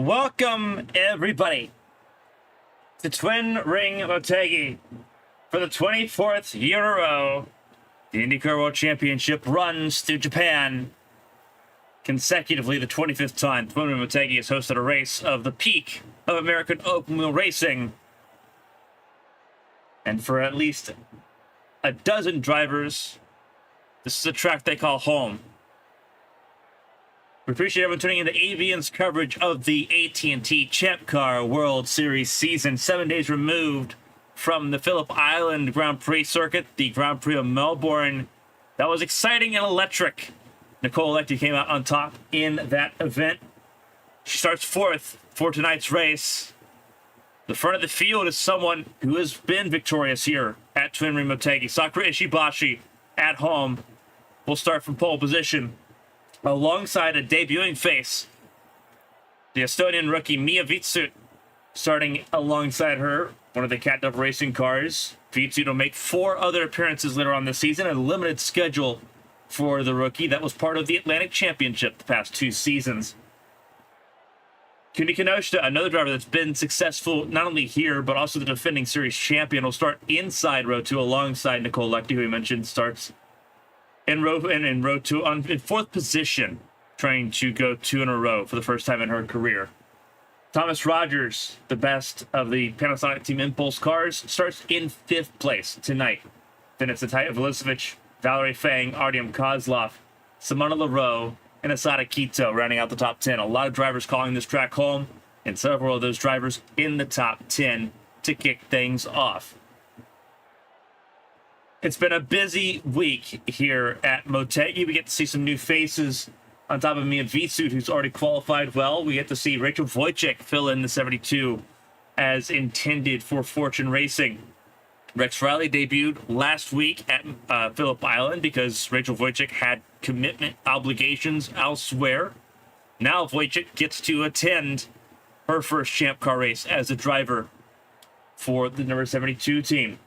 Welcome, everybody, to Twin Ring Motegi. For the 24th year in a row, the IndyCar World Championship runs through Japan. Consecutively, the 25th time, Twin Ring Motegi has hosted a race of the peak of American open wheel racing. And for at least a dozen drivers, this is a track they call home. We appreciate everyone tuning in to AVN's coverage of the AT&T Champ Car World Series season, 7 days removed from the Phillip Island Grand Prix circuit, the Grand Prix of Melbourne. That was exciting and electric. Nicole Lecter came out on top in that event. She starts fourth for tonight's race. The front of the field is someone who has been victorious here at Twin Ring Motegi. Sakura Ishibashi at home will start from pole position, alongside a debuting face, the Estonian rookie Mia Vitsut, starting alongside her, one of the Cat Dove racing cars. Vitsut will make 4 other appearances later on this season, a limited schedule for the rookie that was part of the Atlantic Championship the past 2 seasons. Kuni Kinoshita, another driver that's been successful not only here, but also the defending series champion, will start inside row 2 alongside Nicole Lecter, who we mentioned starts in row 2 in 4th position, trying to go 2 in a row for the first time in her career. Thomas Rogers, the best of the Panasonic Team Impulse cars, starts in 5th place tonight. Then it's the Taya Velicevic, Valerie Fang, Artyom Kozlov, Simona Leroux, and Asada Kito rounding out the top 10. A lot of drivers calling this track home, and several of those drivers in the top 10 to kick things off. It's been a busy week here at Motegi. We get to see some new faces on top of Mia Vitsut, who's already qualified well. We get to see Rachel Wojcik fill in the 72 as intended for Fortune Racing. Rex Riley debuted last week at Phillip Island because Rachel Wojcik had commitment obligations elsewhere. Now Wojcik gets to attend her first Champ Car race as a driver for the number 72 team.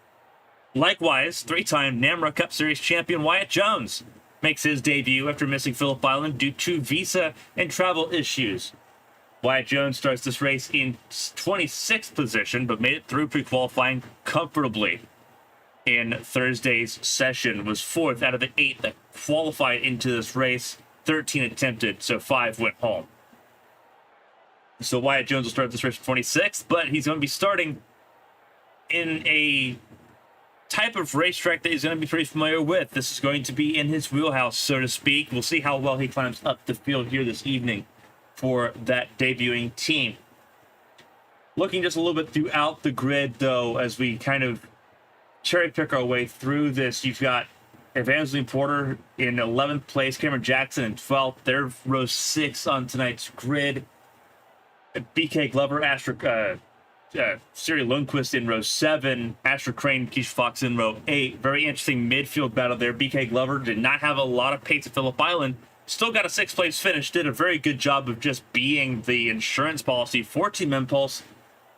Likewise, 3-time NAMRA Cup Series champion Wyatt Jones makes his debut after missing Phillip Island due to visa and travel issues. Wyatt Jones starts this race in 26th position, but made it through pre-qualifying comfortably in Thursday's session. Was 4th out of the 8 that qualified into this race. 13 attempted, so 5 went home. So Wyatt Jones will start this race 26th, but he's going to be starting in a type of racetrack that he's going to be pretty familiar with. This is going to be in his wheelhouse, so to speak. We'll see how well he climbs up the field here this evening for that debuting team. Looking just a little bit throughout the grid, though, as we kind of cherry pick our way through this, you've got Evangeline Porter in 11th place, Cameron Jackson in 12th. They're row 6 on tonight's grid. BK Glover, Siri Lundquist in row 7, Asher Crane, Keisha Fox in row 8. Very interesting midfield battle there. BK Glover did not have a lot of pace at Phillip Island. Still got a 6th place finish. Did a very good job of just being the insurance policy for Team Impulse.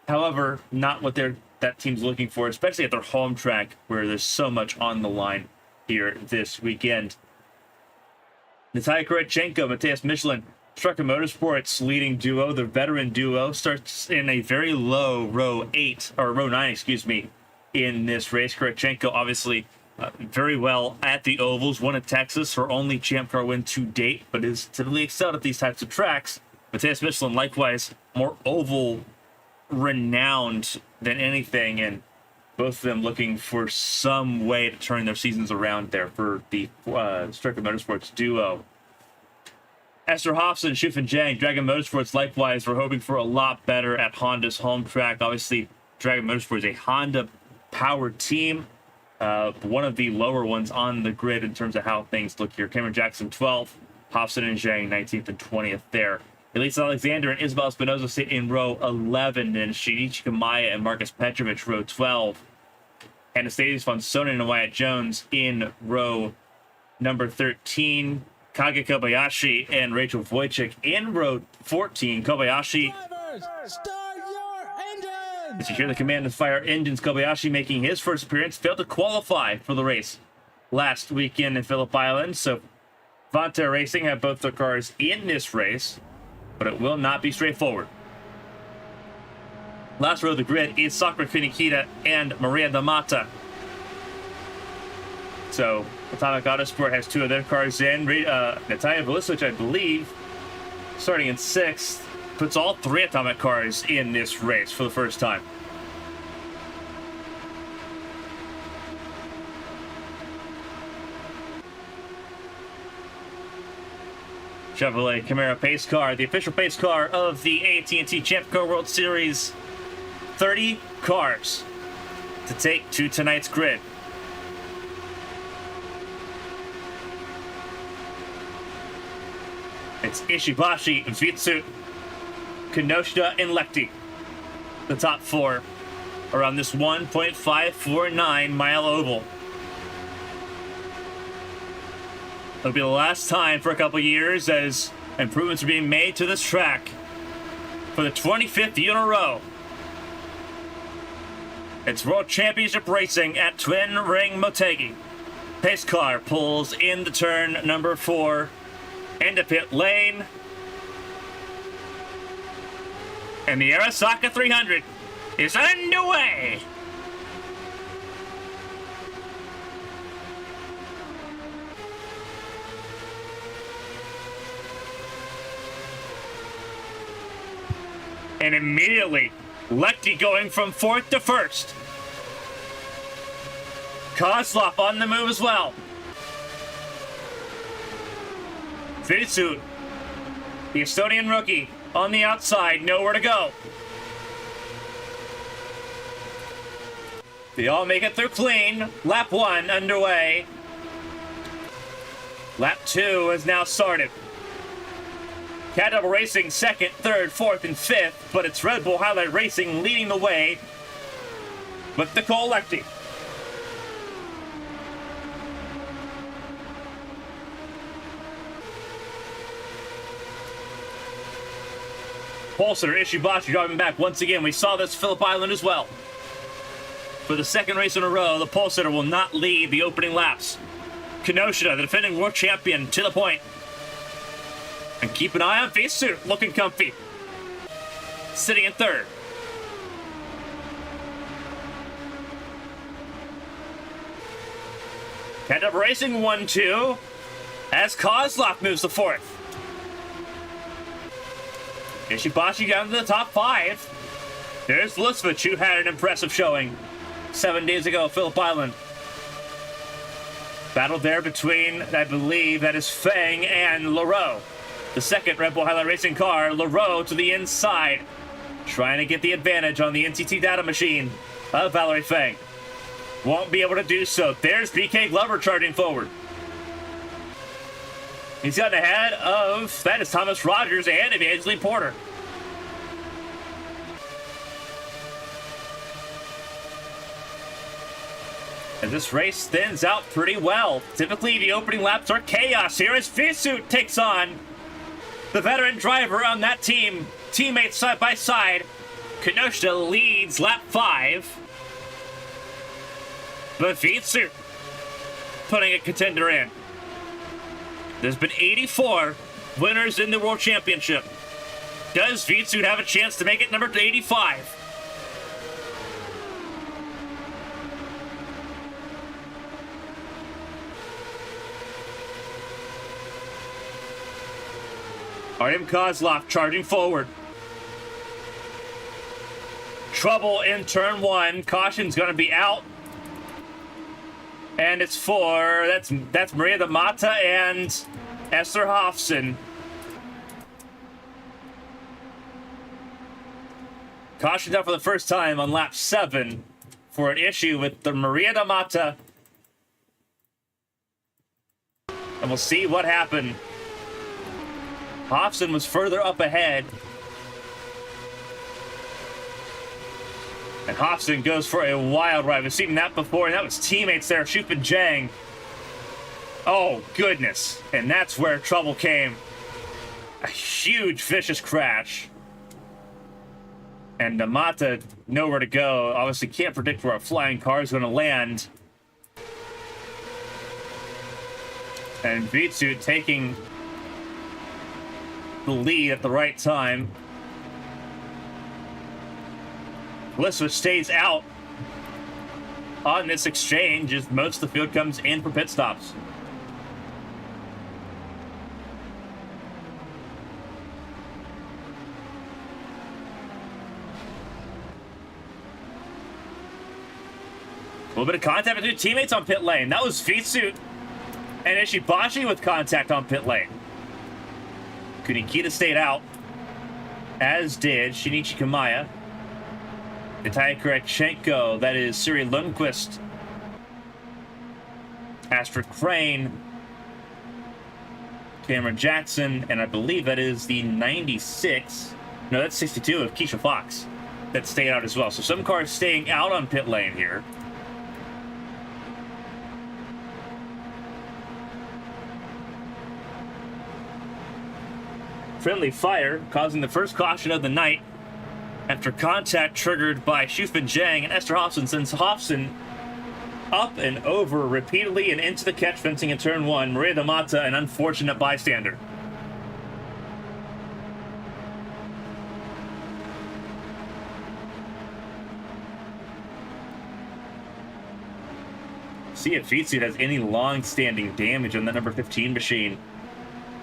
However, not what that team's looking for, especially at their home track where there's so much on the line here this weekend. Natalia Korotchenko, Matthias Michelin, Strucker Motorsports leading duo, the veteran duo, starts in a very low row 9, in this race. Korotchenko obviously very well at the ovals, won at Texas, her only Champ Car win to date, but is typically excelled at these types of tracks. Matthias Michelin, likewise, more oval renowned than anything, and both of them looking for some way to turn their seasons around there for the Strucker Motorsports duo. Esther Hofson, Shufan Jiang, Dragon Motorsports, likewise, we're hoping for a lot better at Honda's home track. Obviously, Dragon Motorsports is a Honda-powered team, one of the lower ones on the grid in terms of how things look here. Cameron Jackson, 12th, Hofson and Jiang, 19th and 20th there. Elisa Alexander and Isabel Espinoza sit in row 11, and Shinichi Kamaya and Marcus Petrovic, row 12. Anastasius von Sonnen and Wyatt Jones in row number 13. Kage Kobayashi and Rachel Wojcik in row 14. Kobayashi. Drivers, start your engines! As you hear the command to fire engines, Kobayashi making his first appearance, failed to qualify for the race last weekend in Phillip Island. So Vanta Racing have both their cars in this race, but it will not be straightforward. Last row of the grid is Sakura Kunikita and Maria Damata. So Atomic Autosport has 2 of their cars in. Natalia Velicic, I believe, starting in 6th, puts all 3 Atomic cars in this race for the first time. Chevrolet Camaro pace car, the official pace car of the AT&T Champ Car World Series. 30 cars to take to tonight's grid. It's Ishibashi, Vitsu, Kinoshita, and Lecty. The top 4 around this 1.549 mile oval. It'll be the last time for a couple years as improvements are being made to this track for the 25th year in a row. It's World Championship Racing at Twin Ring Motegi. Pace car pulls in the turn number 4 into pit lane. And the Arasaka 300 is underway. And immediately, Lecty going from 4th to 1st. Kozlov on the move as well. Vitsu, the Estonian rookie, on the outside, nowhere to go. They all make it through clean. Lap 1 underway. Lap 2 has now started. Cat Double Racing 2nd, 3rd, 4th, and 5th, but it's Red Bull Highlight Racing leading the way with Nicole Lecty. Polster, Ishibashi driving back once again. We saw this Phillip Island as well. For the 2nd race in a row, the pole sitter will not lead the opening laps. Kinoshita, the defending world champion, to the point. And keep an eye on Vitsu, looking comfy. Sitting in 3rd. Cat Double Racing 1-2 as Kozlov moves to 4th. Ishibashi down to the top 5. There's Vucevic, who had an impressive showing 7 days ago at Phillip Island. Battle there between, I believe, that is Feng and Leroux. The 2nd Red Bull Highlight Racing car, Leroux to the inside, trying to get the advantage on the NTT data machine of Valerie Feng. Won't be able to do so. There's BK Glover charging forward. He's gotten ahead of, that is Thomas Rogers and Evangeline Porter. And this race thins out pretty well. Typically, the opening laps are chaos here as Vitsu takes on the veteran driver on that team. Teammates side by side. Kinoshita leads lap 5. But Vitsu putting a contender in. There's been 84 winners in the World Championship. Does Vitsu have a chance to make it number 85? Artem Kozlov charging forward. Trouble in turn 1. Caution's going to be out. And it's for, that's Maria Damata and Esther Hofson. Caution's out for the first time on lap 7 for an issue with the Maria Damata. And we'll see what happened. Hofson was further up ahead. And Hofson goes for a wild ride. We've seen that before, and that was teammates there, Shup and Jang. Oh, goodness. And that's where trouble came. A huge, vicious crash. And Damata, nowhere to go. Obviously can't predict where a flying car is going to land. And Vitsu taking the lead at the right time. Bliss stays out on this exchange as most of the field comes in for pit stops. A little bit of contact between teammates on pit lane. That was Vitsu and Ishibashi with contact on pit lane. Kunikita stayed out, as did Shinichi Kamaya. Natalia Kurechenko, that is Siri Lundqvist. Astrid Crane. Cameron Jackson, and I believe that is the 96. No, that's 62 of Keisha Fox that stayed out as well. So some cars staying out on pit lane here. Friendly fire causing the first caution of the night after contact triggered by Shufin Zhang, and Esther Hofson sends Hofson up and over repeatedly and into the catch fencing in turn 1. Maria Damata, an unfortunate bystander. See if Vitsu has any long-standing damage on the number 15 machine.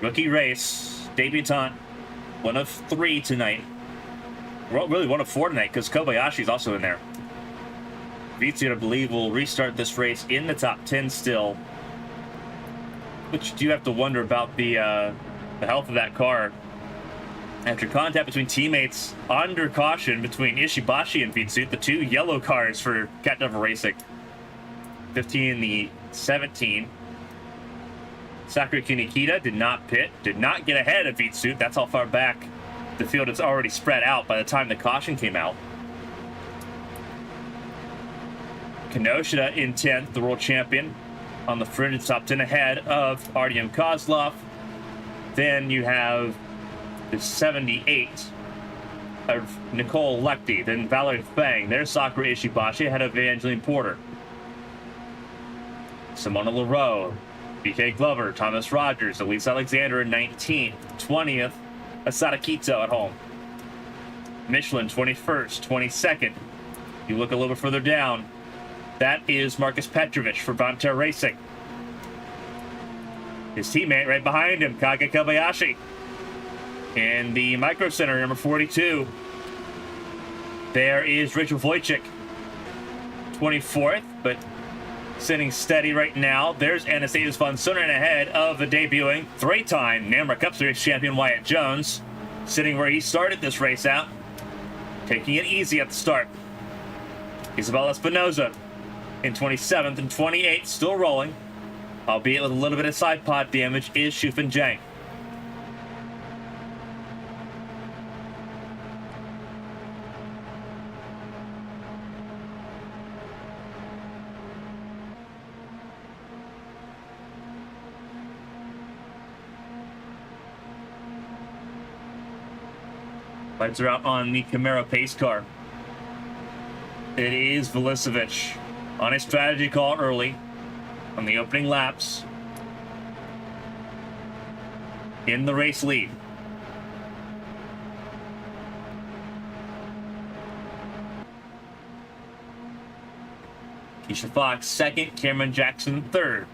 Rookie race, debutante, 1 of 3 tonight. Well, really 1 of 4 tonight because Kobayashi's also in there. Vitsu, I believe, will restart this race in the top 10 still. Which you do have to wonder about the health of that car. After contact between teammates under caution between Ishibashi and Vitsu, the 2 yellow cars for Cat Devil Racing. 15 and the 17. Sakura Kunikita did not pit, did not get ahead of Vitsu. That's how far back the field is already spread out by the time the caution came out. Kinoshita in 10th, the world champion, on the fringe top 10 ahead of Artyom Kozlov. Then you have the 78 of Nicole Lecty, then Valerie Fang. There's Sakura Ishibashi ahead of Evangeline Porter. Simona Leroux, BK Glover, Thomas Rogers, Elise Alexander in 19th, 20th, Asada Kito at home. Michelin 21st, 22nd. You look a little bit further down. That is Marcus Petrovich for Bonter Racing. His teammate right behind him, Kage Kobayashi. In the Micro Center, number 42. There is Rachel Wojcik, 24th, but sitting steady right now. There's Anastasia von Sunnen ahead of the debuting 3-time NAMRA Cup Series champion Wyatt Jones, sitting where he started this race out, taking it easy at the start. Isabel Espinoza in 27th and 28th, still rolling, albeit with a little bit of side pod damage, is Shufin Zhang. Lights are out on the Camaro pace car. It is Vilisevic on a strategy call early on the opening laps in the race lead. Keisha Fox second, Cameron Jackson third.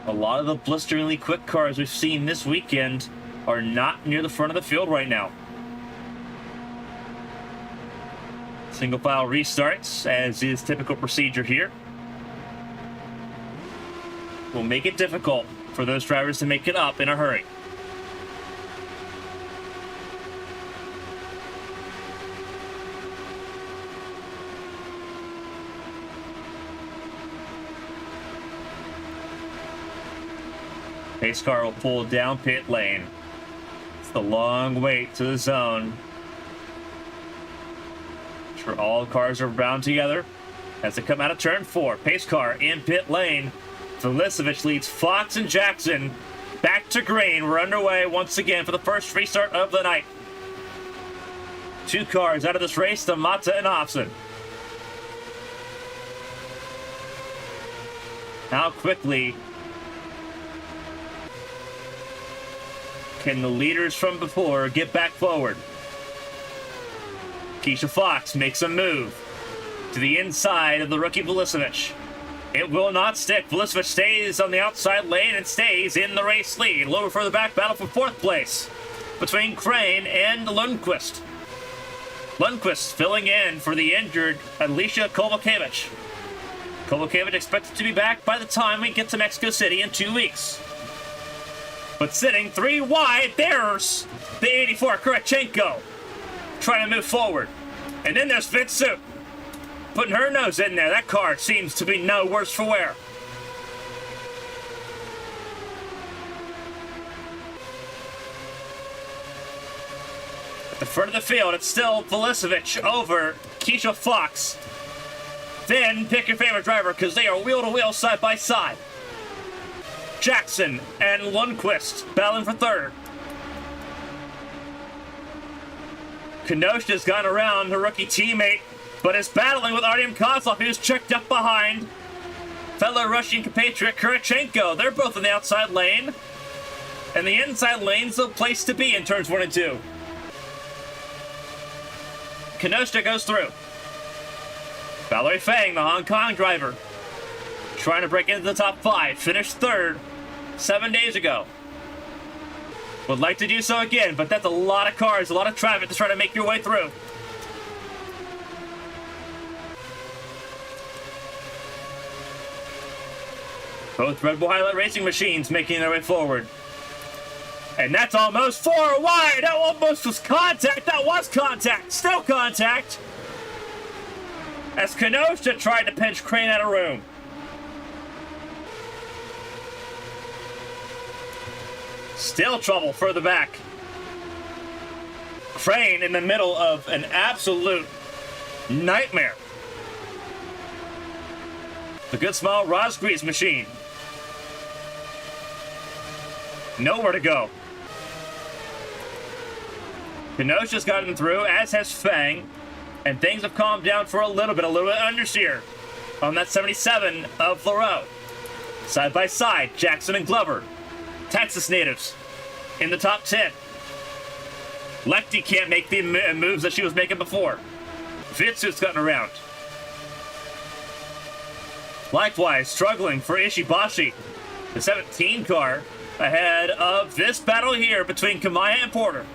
A lot of the blisteringly quick cars we've seen this weekend are not near the front of the field right now. Single file restarts, as is typical procedure here. Will make it difficult for those drivers to make it up in a hurry. Pace car will pull down pit lane. It's the long wait to the zone. Sure, all cars are bound together as they come out of turn 4. Pace car in pit lane. Vilisevic leads Fox and Jackson back to green. We're underway once again for the first restart of the night. 2 cars out of this race, the Mata and Hobson. How quickly can the leaders from before get back forward? Keisha Fox makes a move to the inside of the rookie Vulicevic. It will not stick. Vulicevic stays on the outside lane and stays in the race lead. A little further back, battle for 4th place between Crane and Lundqvist. Lundqvist filling in for the injured Alicia Kovacevic. Kovacevic expected to be back by the time we get to Mexico City in 2 weeks. But sitting 3 wide, there's the 84 Kurachenko trying to move forward. And then there's Vitsu putting her nose in there. That car seems to be no worse for wear. At the front of the field, it's still Vulicevic over Keisha Fox. Then pick your favorite driver because they are wheel-to-wheel, side-by-side. Jackson and Lundqvist battling for 3rd. Kenosha's gone around her rookie teammate, but is battling with Artyom Kozlov, who's checked up behind fellow Russian compatriot Kurachenko. They're both in the outside lane, and the inside lane's the place to be in turns 1 and 2. Kenosha goes through. Valerie Fang, the Hong Kong driver, trying to break into the top 5, finished 3rd 7 days ago. Would like to do so again, but that's a lot of cars, a lot of traffic to try to make your way through. Both Red Bull Highlight Racing machines making their way forward. And that's almost 4 wide. That almost was contact. That was contact. Still contact. As Kenosha tried to pinch Crane out of room. Still trouble further back. Crane in the middle of an absolute nightmare. The Good Smile Rosgrease machine. Nowhere to go. Kenosha's gotten through, as has Fang, and things have calmed down for a little bit understeer on that 77 of Lareau. Side by side, Jackson and Glover, Texas natives, in the top 10. Lefty can't make the moves that she was making before. Vitsu's gotten around. Likewise, struggling for Ishibashi, the 17 car, ahead of this battle here between Kamaya and Porter.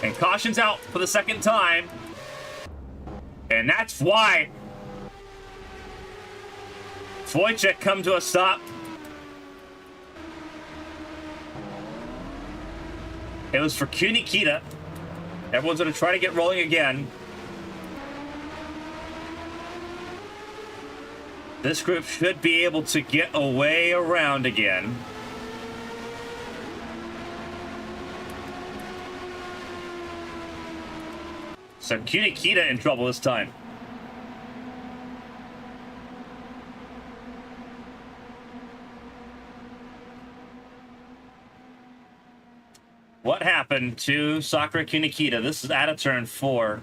And caution's out for the 2nd time. And that's why Wojciech come to a stop. It was for Q Nikita. Everyone's going to try to get rolling again. This group should be able to get away around again. So Q Nikita in trouble this time. What happened to Sakura Kunikita? This is out of turn 4.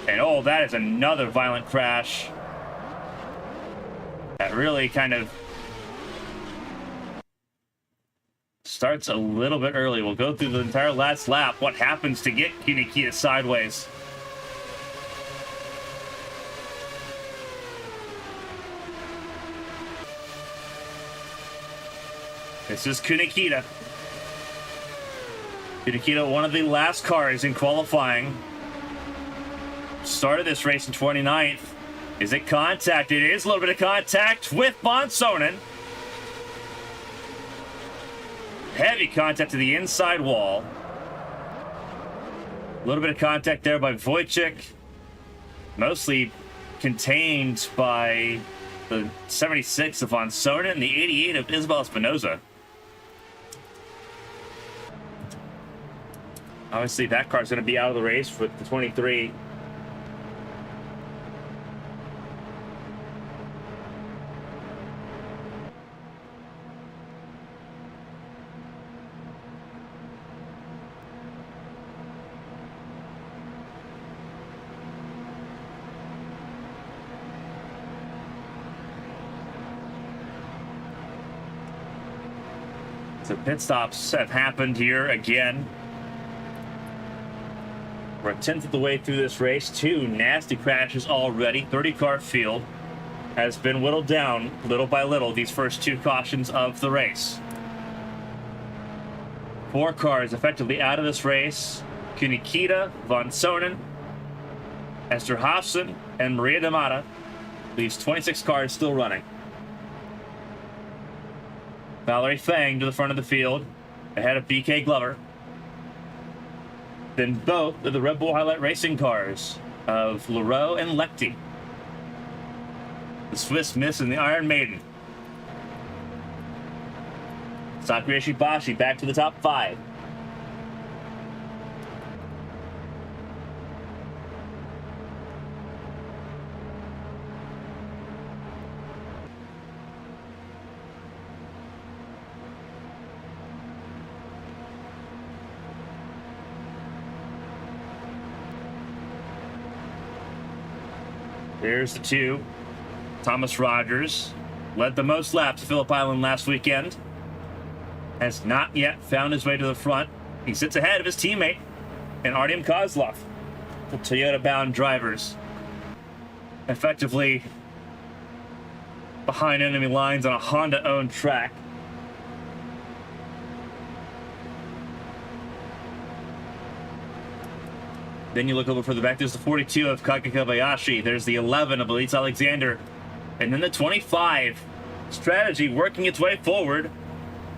And oh, that is another violent crash. That really kind of starts a little bit early. We'll go through the entire last lap. What happens to get Kunikita sideways? This is Kunikita. Kunikita, one of the last cars in qualifying. Started this race in 29th. Is it contact? It is a little bit of contact with Bonsonen. Heavy contact to the inside wall. A little bit of contact there by Wojciech. Mostly contained by the 76 of Bonsonen and the 88 of Isabel Espinoza. Obviously, that car's going to be out of the race with the 23. So pit stops have happened here again. We're a tenth of the way through this race. 2 nasty crashes already. 30-car field has been whittled down little by little these first 2 cautions of the race. 4 cars effectively out of this race. Kunikita, Von Sonnen, Esther Hofson, and Maria D'Amata. Leaves 26 cars still running. Valerie Fang to the front of the field, ahead of BK Glover. Then both of the Red Bull Highlight Racing cars of Leroux and Lechty. The Swiss Miss and the Iron Maiden. Sakura Ishibashi back to the top 5. There's the 2. Thomas Rogers led the most laps to Phillip Island last weekend. Has not yet found his way to the front. He sits ahead of his teammate and Artyom Kozlov, the Toyota-bound drivers. Effectively behind enemy lines on a Honda-owned track. Then you look over further back, there's the 42 of Kaka Kobayashi. There's the 11 of Elise Alexander. And then the 25 strategy working its way forward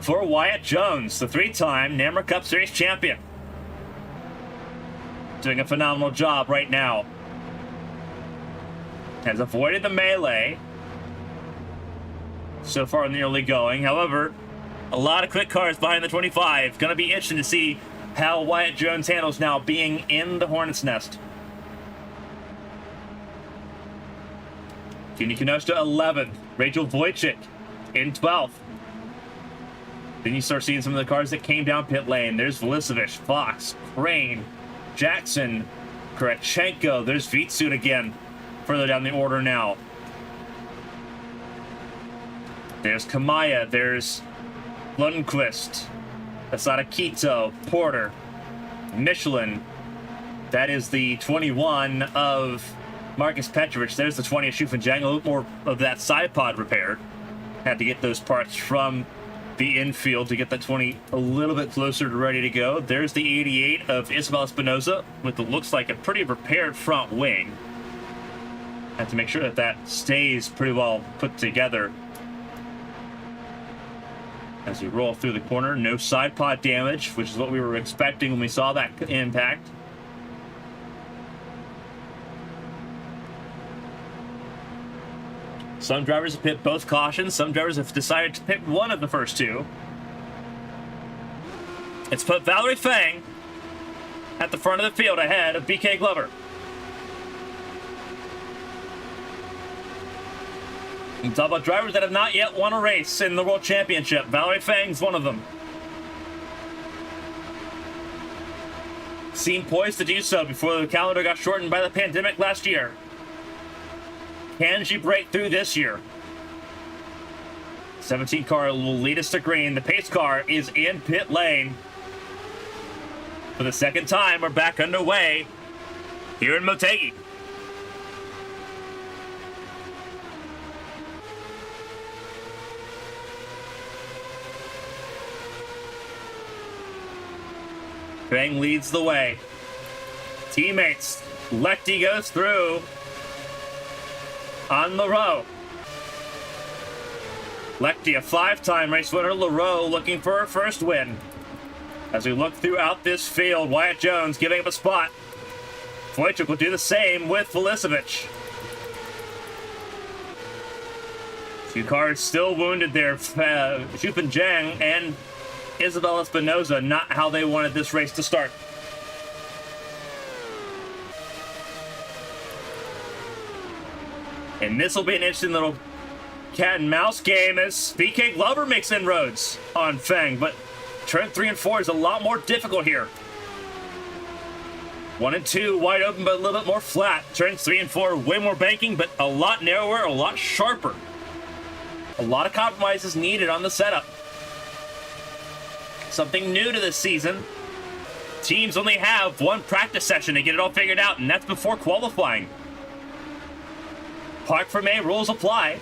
for Wyatt Jones, the 3-time NAMRA Cup Series champion. Doing a phenomenal job right now. Has avoided the melee so far in the early going. However, a lot of quick cars behind the 25. Going to be interesting to see how Wyatt Jones handles now being in the Hornet's Nest. Kini Kinoshita 11th. Rachel Wojcik in 12th. Then you start seeing some of the cars that came down pit lane. There's Velisevich, Fox, Crane, Jackson, Korechenko. There's Vitsut again, further down the order now. There's Kamaya. There's Lundqvist, Asada Kito, Porter, Michelin. That is the 21 of Marcus Petrovich. There's the 20 of Shufenjang. A little more of that side pod repaired. Had to get those parts from the infield to get that 20 a little bit closer to ready to go. There's the 88 of Isabel Espinosa with what looks like a pretty repaired front wing. Have to make sure that that stays pretty well put together. As we roll through the corner, no side pod damage, which is what we were expecting when we saw that impact. Some drivers have pit both cautions. Some drivers have decided to pit one of the first 2. It's put Valerie Fang at the front of the field ahead of BK Glover. And talk about drivers that have not yet won a race in the World Championship. Valerie Fang's one of them. Seemed poised to do so before the calendar got shortened by the pandemic last year. Can she break through this year? 17 car will lead us to green. The pace car is in pit lane. For the second time, we're back underway here in Motegi. Fang leads the way. Teammates, Lechty goes through on Leroux. Lechty, a 5-time race winner. Leroux looking for her first win. As we look throughout this field, Wyatt Jones giving up a spot. Wojcik will do the same with Velisevich. 2 cars still wounded there. Shupin Zhang and Isabel Espinosa, not how they wanted this race to start. And this will be an interesting little cat and mouse game as BK Glover makes inroads on Fang, but turn 3 and 4 is a lot more difficult here. 1 and 2 wide open, but a little bit more flat. Turns 3 and 4 way more banking, but a lot narrower, a lot sharper. A lot of compromises needed on the setup. Something new to this season. Teams only have one practice session to get it all figured out, and that's before qualifying. Parc Fermé rules apply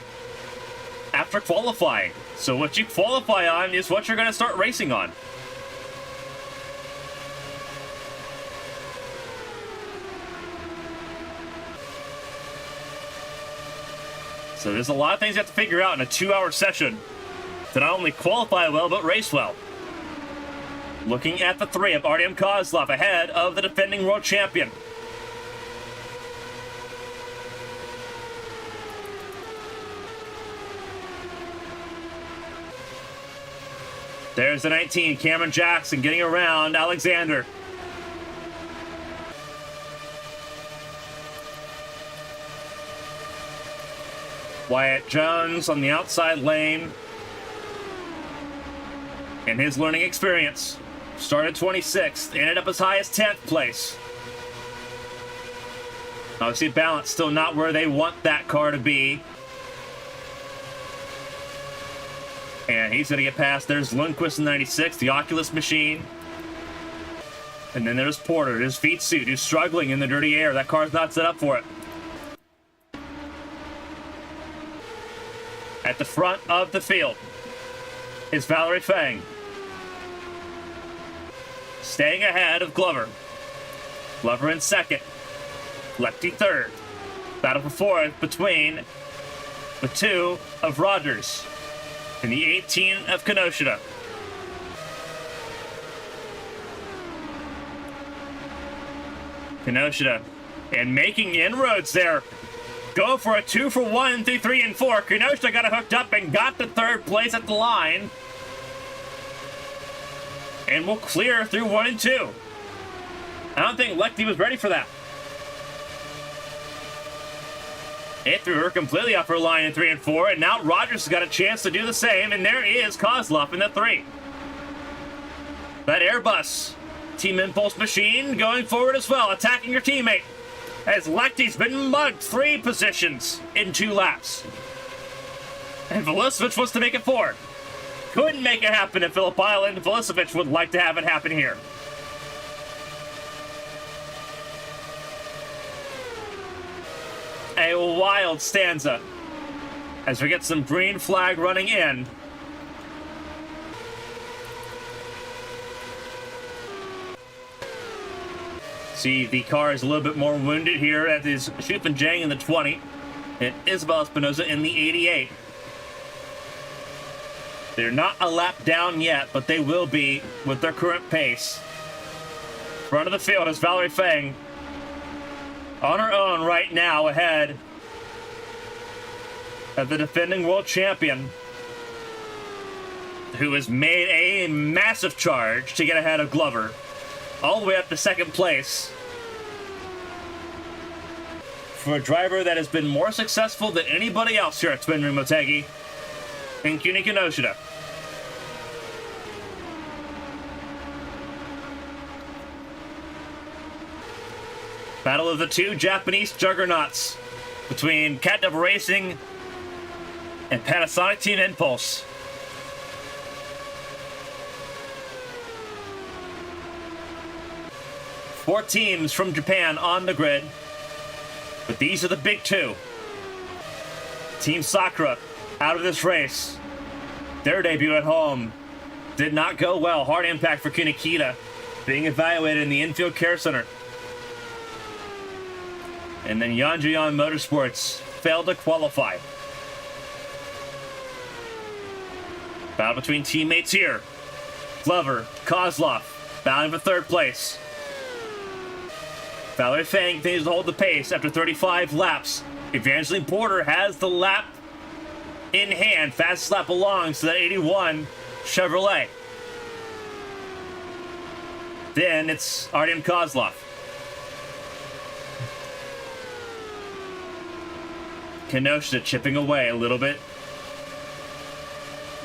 after qualifying. So what you qualify on is what you're going to start racing on. So there's a lot of things you have to figure out in a 2-hour session to not only qualify well, but race well. Looking at the 3 of Artyom Kozlov ahead of the defending world champion. There's the 19, Cameron Jackson getting around Alexander. Wyatt Jones on the outside lane. In his learning experience, started 26th, ended up as high as 10th place. Obviously, balance still not where they want that car to be. And he's going to get past. There's Lundqvist in 96, the Oculus machine. And then there's Porter, his feet suit, who's struggling in the dirty air. That car's not set up for it. At the front of the field is Valerie Fang. Staying ahead of Glover. Glover in second. Lefty third. Battle for fourth between the 2 of Rogers and the 18 of Kinoshita. Kinoshita and making inroads there. Go for a 2 for 1 through 3 and 4. Kinoshita got it hooked up and got the 3rd place at the line. And will clear through 1 and 2. I don't think Lechty was ready for that. It threw her completely off her line in 3 and 4, and now Rogers has got a chance to do the same, and there is Kozlov in the 3. That Airbus Team Impulse machine going forward as well, attacking your teammate, as Lechty's been mugged 3 positions in 2 laps. And Velisevich wants to make it 4. Couldn't make it happen at Phillip Island. Velisevich would like to have it happen here. A wild stanza as we get some green flag running in. See, the car is a little bit more wounded here. That is Shufan Jang in the 20 and Isabel Espinosa in the 88. They're not a lap down yet, but they will be with their current pace. Front of the field is Valerie Fang. On her own right now, ahead of the defending world champion, who has made a massive charge to get ahead of Glover, all the way up to 2nd place. For a driver that has been more successful than anybody else here at Speedway Motegi, in Kuni Kinoshita. Battle of the 2 Japanese juggernauts between Cat Devil Racing and Panasonic Team Impulse. Four teams from Japan on the grid, but these are the big 2. Team Sakura out of this race. Their debut at home did not go well. Hard impact for Kunikita, being evaluated in the infield care center. And then Yanjian Motorsports failed to qualify. Battle between teammates here. Glover, Kozlov, battling for 3rd place. Valerie Fang continues to hold the pace after 35 laps. Evangeline Porter has the lap in hand. Fastest lap belongs to that 81 Chevrolet. Then it's Artyom Kozlov. Kinoshita chipping away a little bit.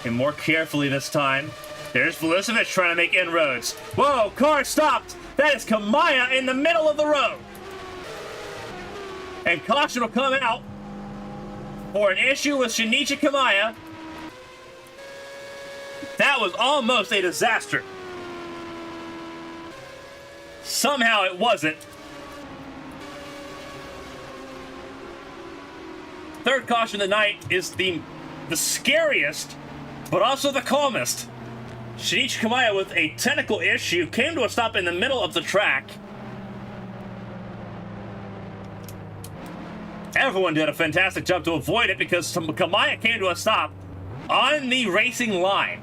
And more carefully this time. There's Velisevich trying to make inroads. Whoa, car stopped! That is Kamaya in the middle of the road. And caution will come out for an issue with Shinichi Kamaya. That was almost a disaster. Somehow it wasn't. Third caution of the night is the scariest, but also the calmest. Shinichi Kamiya, with a technical issue, came to a stop in the middle of the track. Everyone did a fantastic job to avoid it because Kamiya came to a stop on the racing line.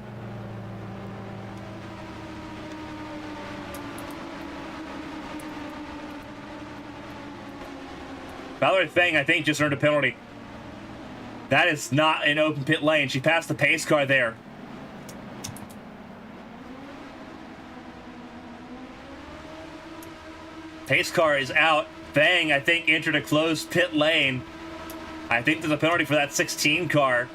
Valerie Fang, I think, just earned a penalty. That is not an open pit lane. She passed the pace car there. Pace car is out. Fang, I think, entered a closed pit lane. I think there's a penalty for that 16 car.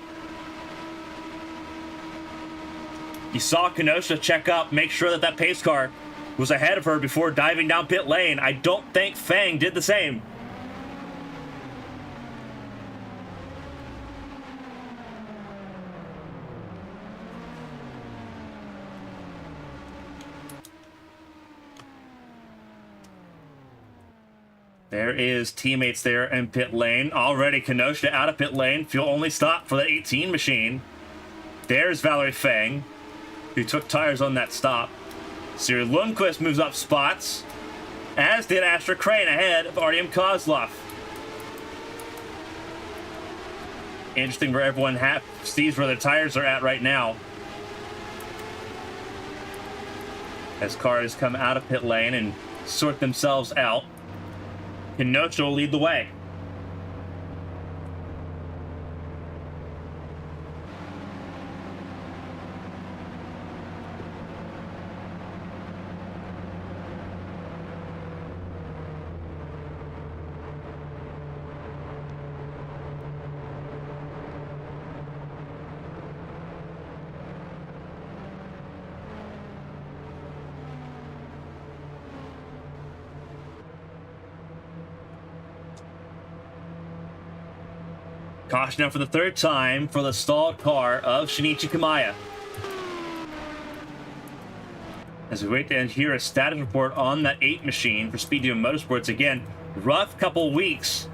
You saw Kenosha check up, make sure that pace car was ahead of her before diving down pit lane. I don't think Fang did the same. There is teammates there in pit lane. Already Kenosha out of pit lane. Fuel only stop for the 18 machine. There's Valerie Fang, who took tires on that stop. Siri Lundqvist moves up spots, as did Astra Crane ahead of Artyom Kozlov. Interesting where everyone sees where their tires are at right now. As cars come out of pit lane and sort themselves out, Kenosha will lead the way. Caution now for the third time for the stalled car of Shinichi Kamiya. As we wait to hear a status report on that 8 machine for Speedway Motorsports. Again, rough couple weeks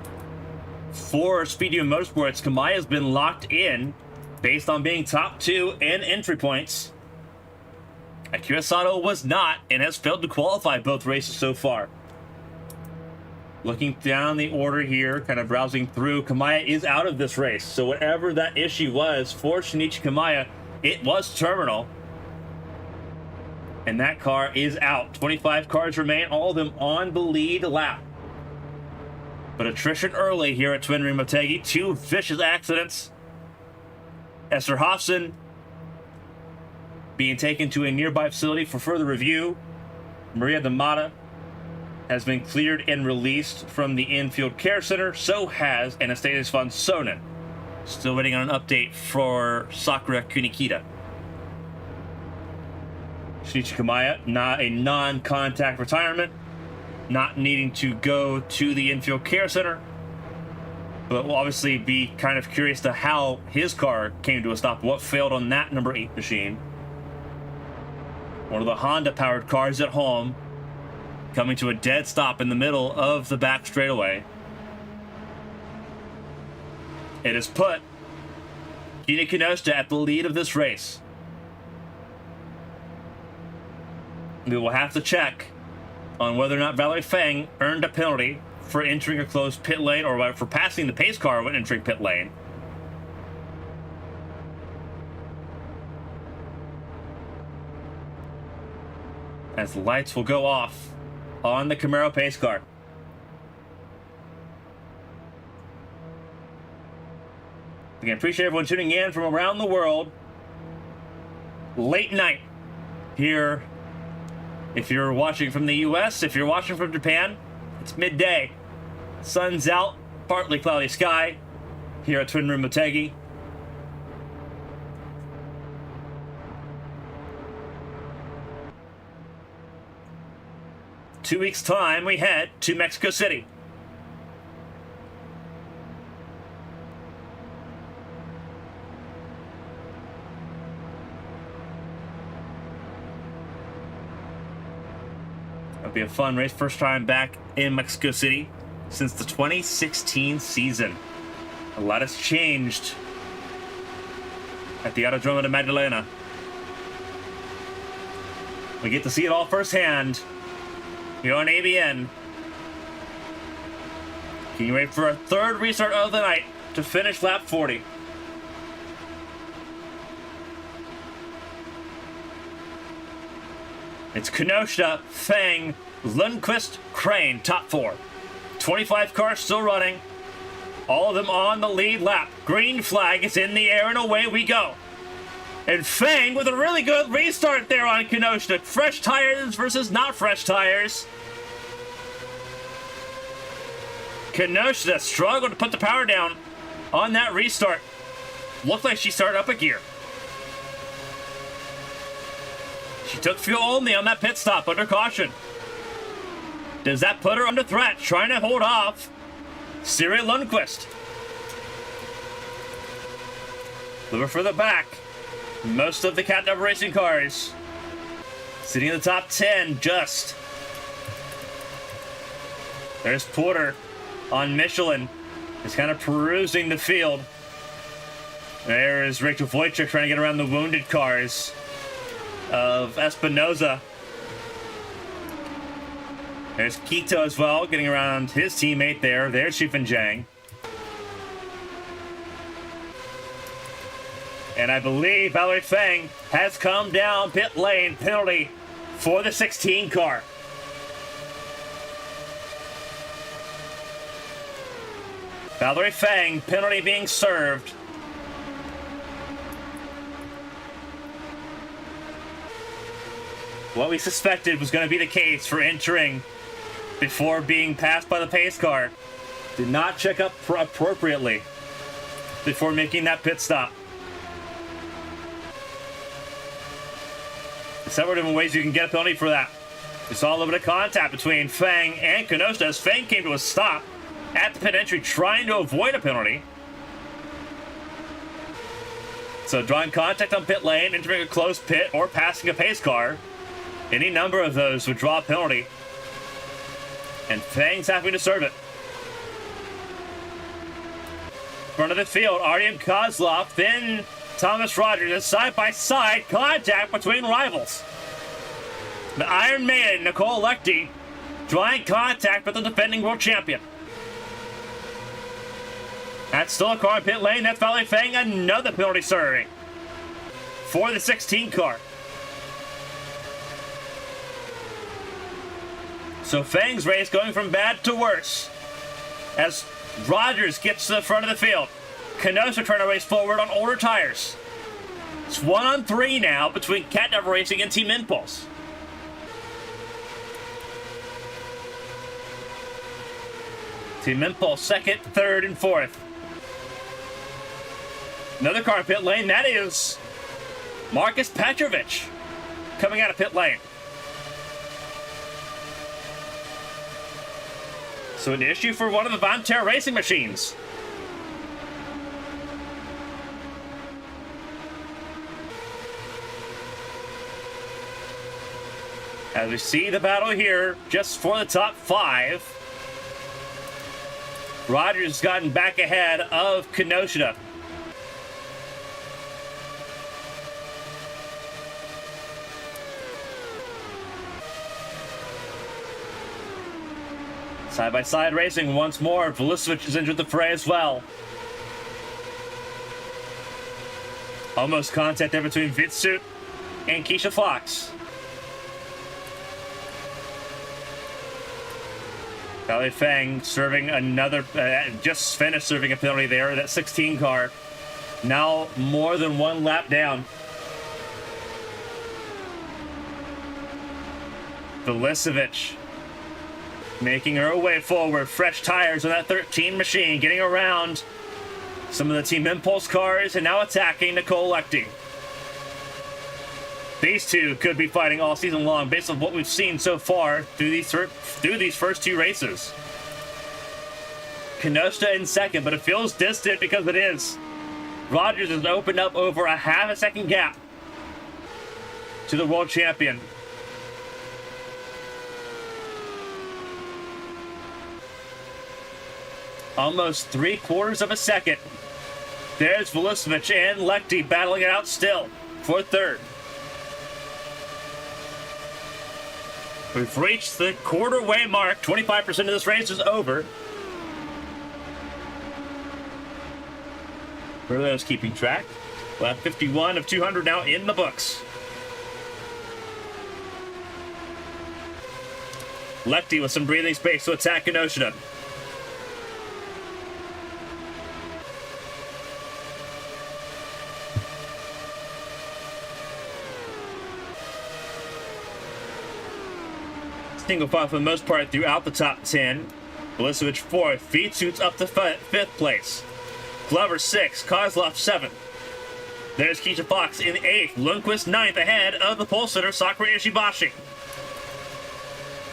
for Speedway Motorsports. Kamiya has been locked in based on being top 2 in entry points. Akira Sato was not and has failed to qualify both races so far. Looking down the order here, kind of browsing through, Kamiya is out of this race. So whatever that issue was for Shinichi Kamiya, it was terminal. And that car is out. 25 cars remain, all of them on the lead lap. But attrition early here at Twin Ring Motegi. 2 vicious accidents. Esther Hofson being taken to a nearby facility for further review. Maria Damata has been cleared and released from the infield care center. So has Anastasius von Sonnen. Still waiting on an update for Sakura Kunikita. Shinichi Kamiya, not a non-contact retirement, not needing to go to the infield care center, but will obviously be kind of curious to how his car came to a stop, what failed on that number 8 machine. One of the Honda-powered cars at home, coming to a dead stop in the middle of the back straightaway. It has put Kina Kenosha at the lead of this race. We will have to check on whether or not Valerie Fang earned a penalty for entering a closed pit lane or for passing the pace car when entering pit lane. As the lights will go off on the Camaro pace car. Again, appreciate everyone tuning in from around the world. Late night here. If you're watching from the US, if you're watching from Japan, it's midday. Sun's out, partly cloudy sky here at Twin Room Motegi. Two weeks' time, we head to Mexico City. It'll be a fun race. First time back in Mexico City since the 2016 season. A lot has changed at the Autodromo de Magdalena. We get to see it all firsthand here on ABN. Getting ready for a third restart of the night to finish lap 40. It's Kenosha, Fang, Lundqvist, Crane, top four. 25 cars still running. All of them on the lead lap. Green flag is in the air and away we go. And Fang with a really good restart there on Kenosha. Fresh tires versus not fresh tires. Kenosha struggled to put the power down on that restart. Looked like she started up a gear. She took fuel only on that pit stop under caution. Does that put her under threat? Trying to hold off Siri Lundqvist. Looking for the back. Most of the Cat Racing cars sitting in the top 10 just. There's Porter on Michelin. He's kind of perusing the field. There is Rachel Wojcik trying to get around the wounded cars of Espinoza. There's Quito as well, getting around his teammate there. There's Xifan Zhang. And I believe Valerie Fang has come down pit lane. Penalty for the 16 car. Valerie Fang, penalty being served. What we suspected was going to be the case for entering before being passed by the pace car. Did not check up appropriately before making that pit stop. Several different ways you can get a penalty for that. We saw a little bit of contact between Fang and Kenosha as Fang came to a stop at the pit entry trying to avoid a penalty. So drawing contact on pit lane, entering a closed pit, or passing a pace car. Any number of those would draw a penalty. And Fang's happy to serve it. Front of the field, Artyom Kozlov, then Thomas Rogers. A side-by-side contact between rivals. The Iron Maiden, Nicole Lecty, drawing contact with the defending world champion. That's still a car in pit lane. That's Valerie Fang, another penalty serving for the 16 car. So Fang's race going from bad to worse as Rogers gets to the front of the field. Kenosha trying to race forward on older tires. It's 1-on-3 now between Cat Racing and Team Impulse. Team Impulse second, third, and fourth. Another car in pit lane. That is Marcus Petrovich coming out of pit lane. So an issue for one of the Vontair racing machines. As we see the battle here, just for the top 5. Rogers has gotten back ahead of Kenosha. Side-by-side racing once more. Vulicevic has entered the fray as well. Almost contact there between Vitsut and Keisha Fox. Valerie Fang serving another, just finished serving a penalty there. That 16 car now more than one lap down. Vulicevic making her way forward. Fresh tires on that 13 machine, getting around some of the Team Impulse cars and now attacking Nicole Lecty. These two could be fighting all season long based on what we've seen so far through these first 2 races. Kenosha in second, but it feels distant because it is. Rogers has opened up over a half a second gap to the world champion. Almost 3/4 of a second. There's Vulisevich and Lechty battling it out still for third. We've reached the quarter-way mark. 25% of this race is over. For those keeping track, lap 51 of 200 now in the books. Lechty with some breathing space to attack Kinoshita. Single file for the most part throughout the top 10. Vulisevich 4th, Vitsut's up to 5th place. Glover 6th, Kozlov 7th. There's Keisha Fox in 8th, Lundqvist 9th, ahead of the pole sitter Sakura Ishibashi.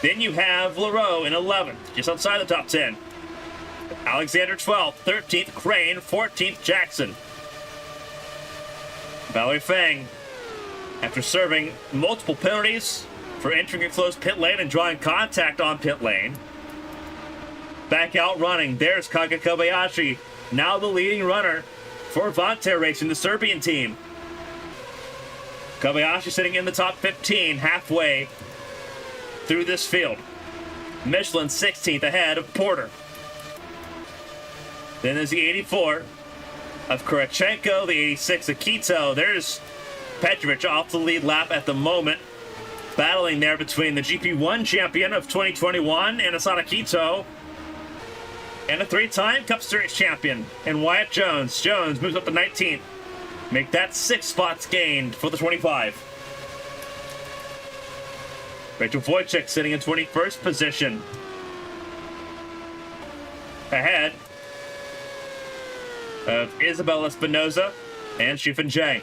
Then you have Leroux in 11th, just outside the top 10. Alexander 12th, 13th Crane, 14th Jackson. Valerie Fang, after serving multiple penalties for entering a closed pit lane and drawing contact on pit lane, back out running. There's Kaga Kobayashi, now the leading runner for Vontair Racing, the Serbian team. Kobayashi sitting in the top 15 halfway through this field. Michelin 16th ahead of Porter. Then there's the 84 of Kurachenko, the 86 of Quito. There's Petrovic off the lead lap at the moment. Battling there between the GP1 champion of 2021 and Asada Quito and a 3-time Cup Series champion and Wyatt Jones. Jones moves up to 19th. Make that 6 spots gained for the 25. Rachel Wojcik sitting in 21st position. Ahead of Isabella Espinoza and Shifan Jay.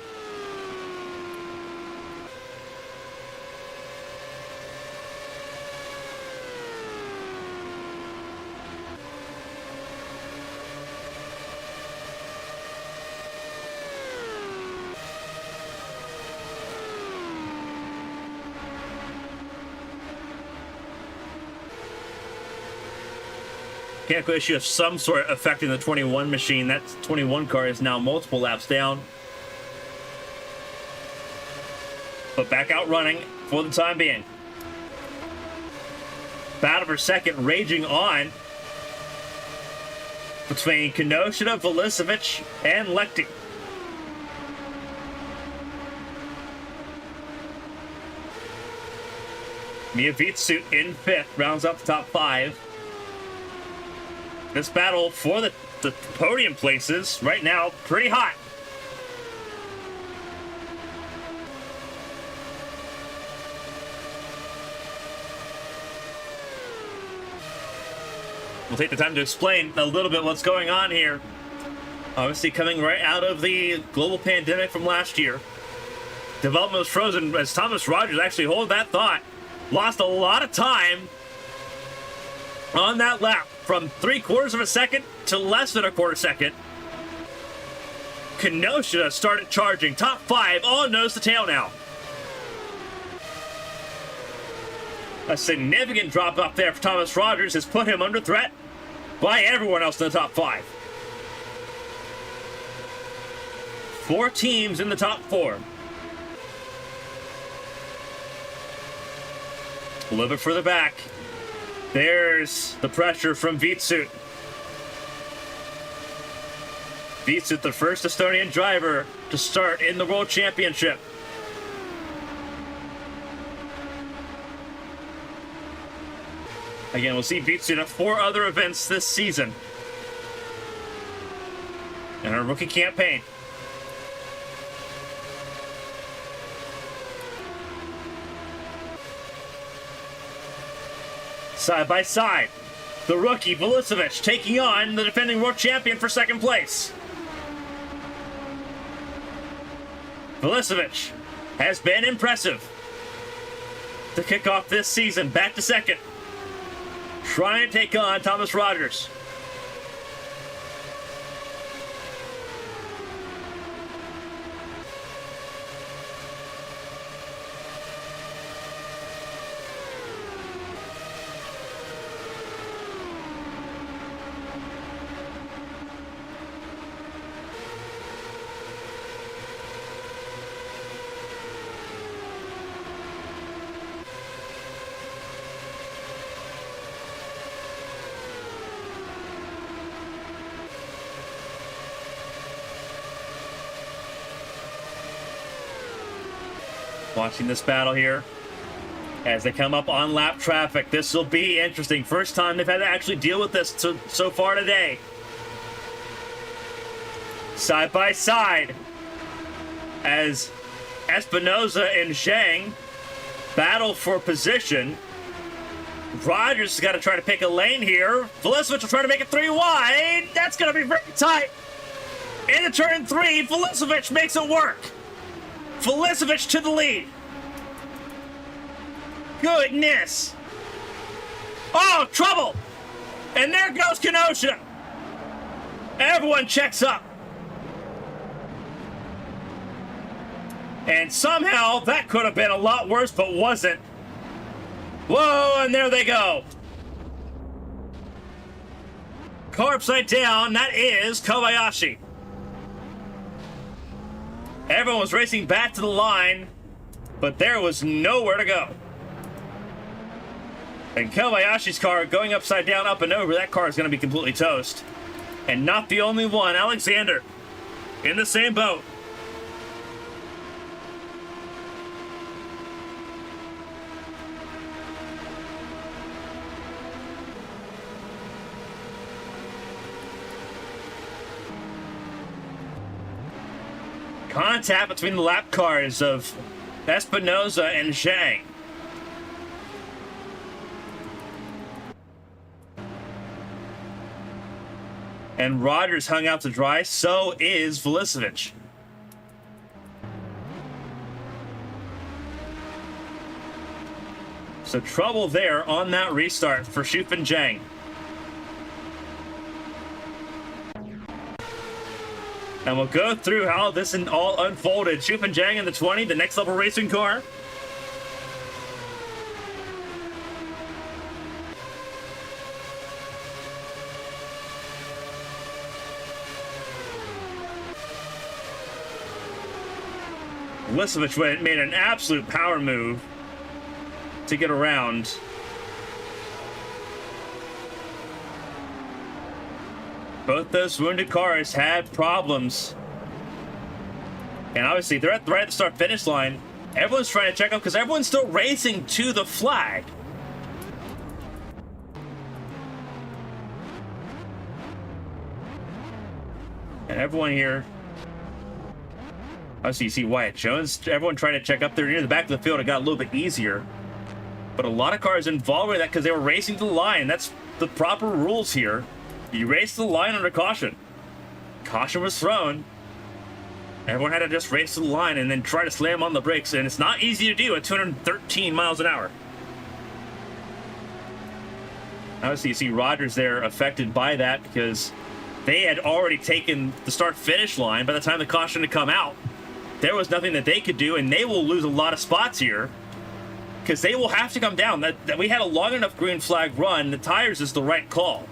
Mechanical issue of some sort affecting the 21 machine. That 21 car is now multiple laps down. But back out running for the time being. Battle for second raging on between Kinoshita, Vulisevich, and Lechty. Mia Vitsut in 5th, rounds up the top 5. This battle for the podium places right now pretty hot. We'll take the time to explain a little bit what's going on here. Obviously coming right out of the global pandemic from last year. Development was frozen as Thomas Rogers actually hold that thought. Lost a lot of time on that lap. From 3/4 of a second to less than a quarter second. Kinoshita started charging. Top 5, all nose to tail now. A significant drop up there for Thomas Rogers has put him under threat by everyone else in the top 5. 4 teams in the top 4. A little bit further back. There's the pressure from Vitsut. Vitsut, the first Estonian driver to start in the World Championship. Again, we'll see Vitsut at 4 other events this season in our rookie campaign. Side by side, the rookie Vulisevich taking on the defending world champion for second place. Vulisevich has been impressive to kick off this season, back to second, trying to take on Thomas Rogers. Watching this battle here as they come up on lap traffic. This will be interesting. First time they've had to actually deal with this so far today. Side by side as Espinosa and Zhang battle for position. Rogers has got to try to pick a lane here. Velisevich will try to make it 3 wide. That's going to be very tight. Into turn 3, Velisevich makes it work. Velisevich to the lead. Goodness. Oh, trouble. And there goes Kenosha. Everyone checks up. And somehow that could have been a lot worse, but wasn't. Whoa, and there they go. Car upside down, that is Kobayashi. Everyone was racing back to the line, but there was nowhere to go. And Kobayashi's car going upside down, up and over, that car is going to be completely toast. And not the only one, Alexander in the same boat. Contact between the lap cars of Espinosa and Zhang. And Rogers hung out to dry, so is Velisevich. So trouble there on that restart for Shuf and Zhang. And we'll go through how this all unfolded. Shuf and Zhang in the 20, the next level racing car. Velisevich made an absolute power move to get around. Both those wounded cars had problems. And obviously, they're right at the start-finish line. Everyone's trying to check up because everyone's still racing to the flag. And everyone here... Obviously, you see Wyatt Jones. Everyone trying to check up there near the back of the field. It got a little bit easier. But a lot of cars involved in that because they were racing to the line. That's the proper rules here. You race to the line under caution. Caution was thrown. Everyone had to just race to the line and then try to slam on the brakes. And it's not easy to do at 213 miles an hour. Obviously, you see Rogers there affected by that because they had already taken the start-finish line. By the time the caution had come out, there was nothing that they could do, and they will lose a lot of spots here because they will have to come down. That we had a long enough green flag run. The tires is the right call.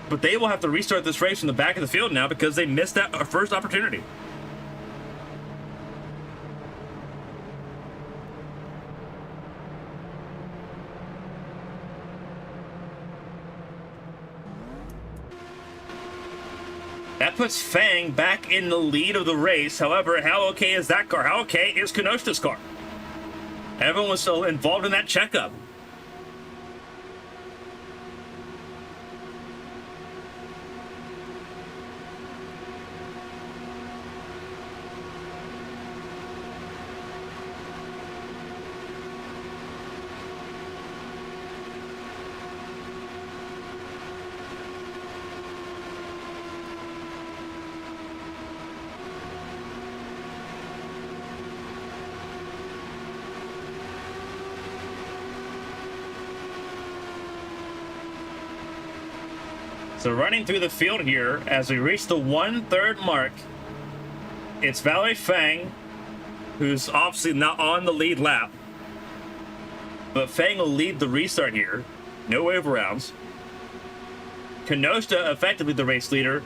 But they will have to restart this race from the back of the field now because they missed that first opportunity. That puts Fang back in the lead of the race. However, how okay is that car? How okay is Kenosha's car? Everyone was still involved in that checkup. So running through the field here, as we reach the 1/3 mark, it's Valerie Fang, who's obviously not on the lead lap. But Fang will lead the restart here. No wave rounds. Kenosha effectively the race leader.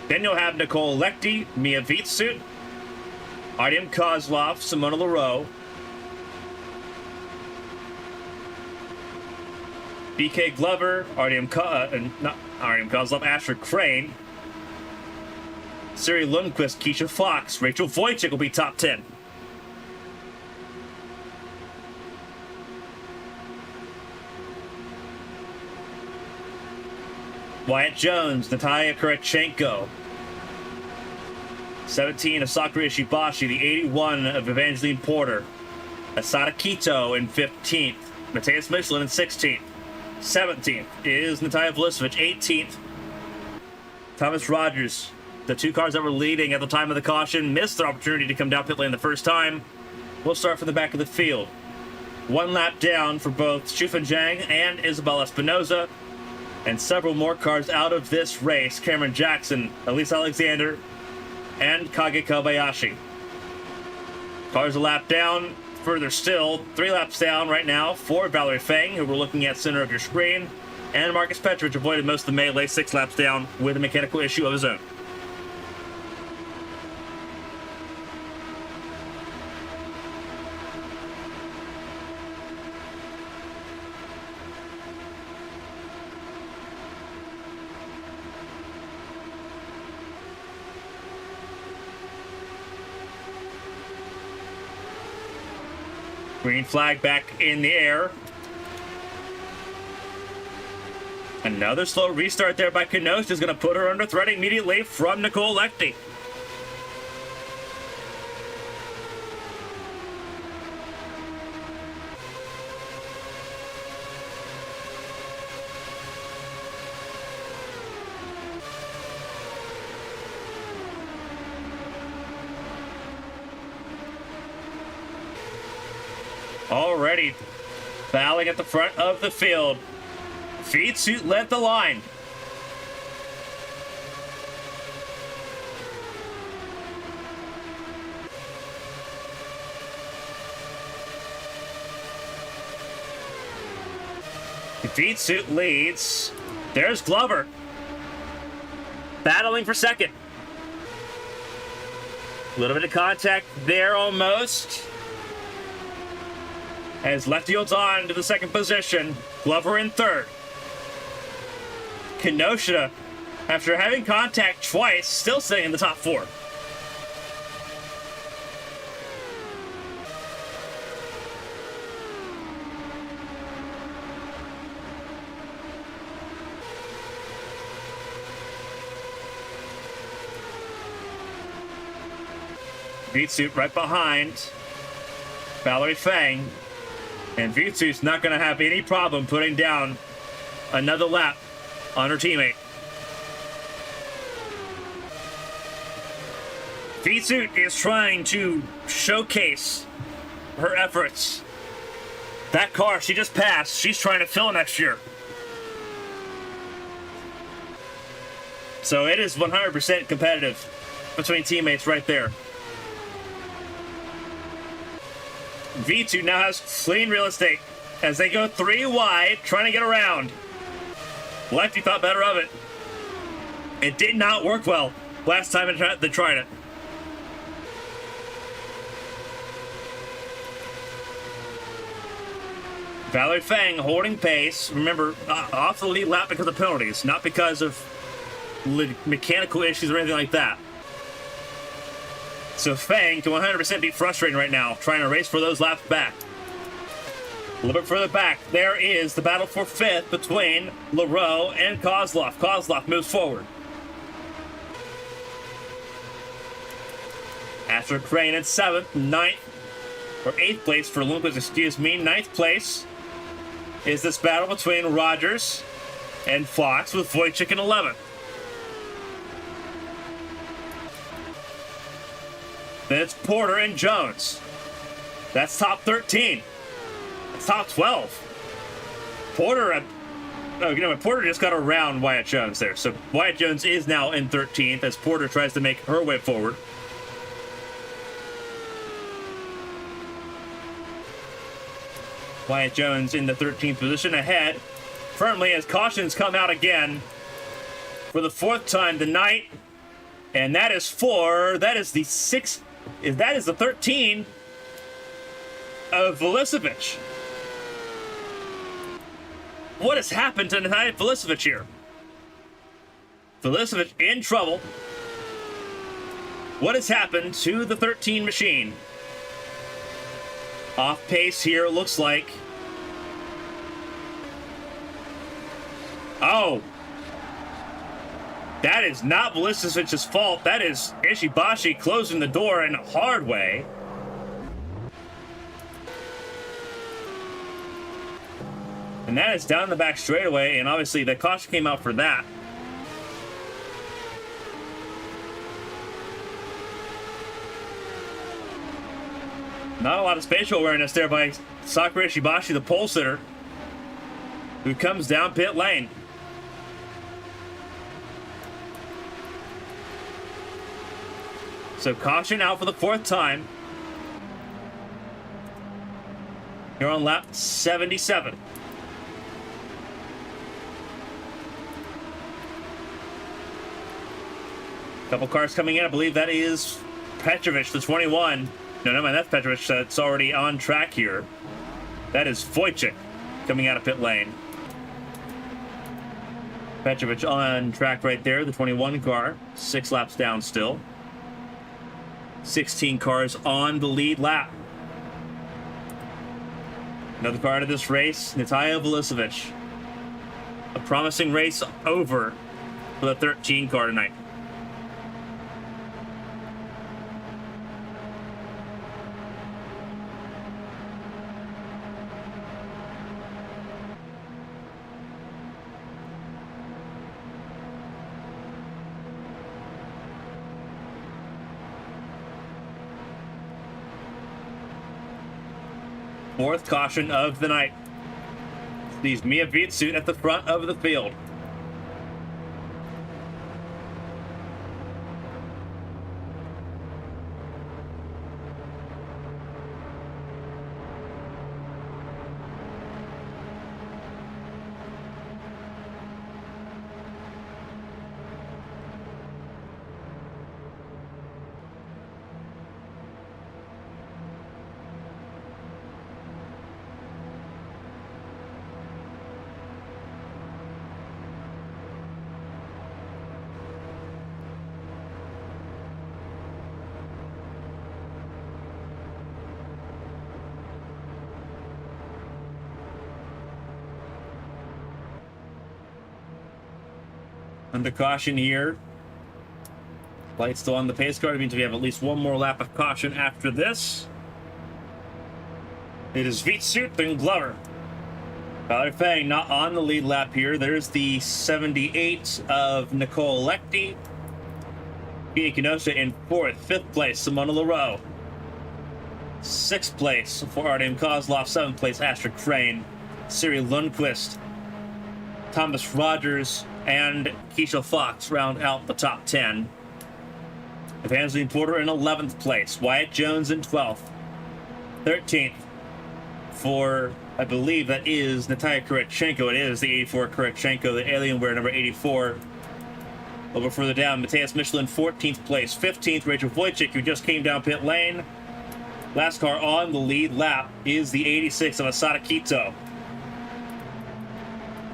Then you'll have Nicole Lechty, Mia Vitsut, Artyom Kozlov, Simona Leroux, BK Glover, not Artyom Kozlov, Asher Crane, Siri Lundquist, Keisha Fox, Rachel Wojcik will be top 10. Wyatt Jones, Natalia Kurachenko. 17 of Sakura Ishibashi, the 81 of Evangeline Porter. Asada Kito in 15th. Mateus Michelin in 16th. 17th is Natalia Vulicevic. 18th, Thomas Rogers. The two cars that were leading at the time of the caution missed their opportunity to come down pit lane the first time. We'll start from the back of the field. One lap down for both Shufan Zhang and Isabel Espinoza. And several more cars out of this race. Cameron Jackson, Elise Alexander, and Kage Kobayashi. Cars a lap down. Further still, 3 laps down right now for Valerie Fang, who we're looking at center of your screen. And Marcus Petrovich avoided most of the melee, 6 laps down with a mechanical issue of his own. Green flag back in the air. Another slow restart there by Kenosha is going to put her under threat immediately from Nicole Lechty. Already battling at the front of the field. Feed Suit led the line. Feed Suit leads. There's Glover. Battling for second. A little bit of contact there almost. As Lefty holds on to the second position, Glover in third. Kenosha, after having contact twice, still sitting in the top 4. Vitsuit right behind Valerie Fang. And Vitsu's not going to have any problem putting down another lap on her teammate. Vitsu is trying to showcase her efforts. That car she just passed, she's trying to fill next year. So it is 100% competitive between teammates right there. V2 now has clean real estate as they go 3 wide, trying to get around. Lefty thought better of it. It did not work well last time they tried it. Valerie Fang holding pace. Remember, off the lead lap because of penalties, not because of mechanical issues or anything like that. So Fang can 100% be frustrating right now, trying to race for those laps back. A little bit further back, there is the battle for 5th between LaRoe and Kozlov. Kozlov moves forward. After Crane in 7th, 9th, or 8th place for Lundquist, excuse me, 9th place is this battle between Rogers and Fox with Wojcik in 11th. Then it's Porter and Jones. That's top 13. That's top 12. Porter, Porter just got around Wyatt Jones there. So Wyatt Jones is now in 13th as Porter tries to make her way forward. Wyatt Jones in the 13th position ahead, firmly as cautions come out again for the 4th time tonight. And that is the 6th. That is the 13 of Vulicevic. What has happened to Natalia Vulicevic here? Vulicevic in trouble. What has happened to the 13 machine? Off pace here, looks like. Oh. That is not Velisovic's fault. That is Ishibashi closing the door in a hard way. And that is down the back straightaway, and obviously the caution came out for that. Not a lot of spatial awareness there by Sakura Ishibashi, the pole sitter, who comes down pit lane. So caution out for the 4th time. Here on lap 77. Couple cars coming in. I believe that is Petrovic, the 21. No, never mind. That's Petrovic. That's already on track here. That is Wojciech coming out of pit lane. Petrovic on track right there, the 21 car. 6 laps down still. 16 cars on the lead lap. Another car out of this race, Natalia Velisovic. A promising race over for the 13 car tonight. Fourth caution of the night. Leaves Mia Vitsut at the front of the field. Under caution here. Light still on the pace car. It means we have at least one more lap of caution after this. It is Vitsut and Glover. Valerie Fang not on the lead lap here. There's the 78 of Nicole Lecty. Pia Kenosha in 4th. 5th place, Simona Leroux. 6th place for Artem Kozlov. 7th place, Astrid Crane. Siri Lundqvist. Thomas Rogers and Keisha Fox round out the top 10. Evangeline Porter in 11th place. Wyatt Jones in 12th. 13th for, I believe that is Natalia Kurichenko. It is the 84 Kurichenko, the Alienware number 84. A little bit further down, Matthias Michelin, 14th place. 15th, Rachel Wojcik, who just came down pit lane. Last car on the lead lap is the 86 of Asada Kito,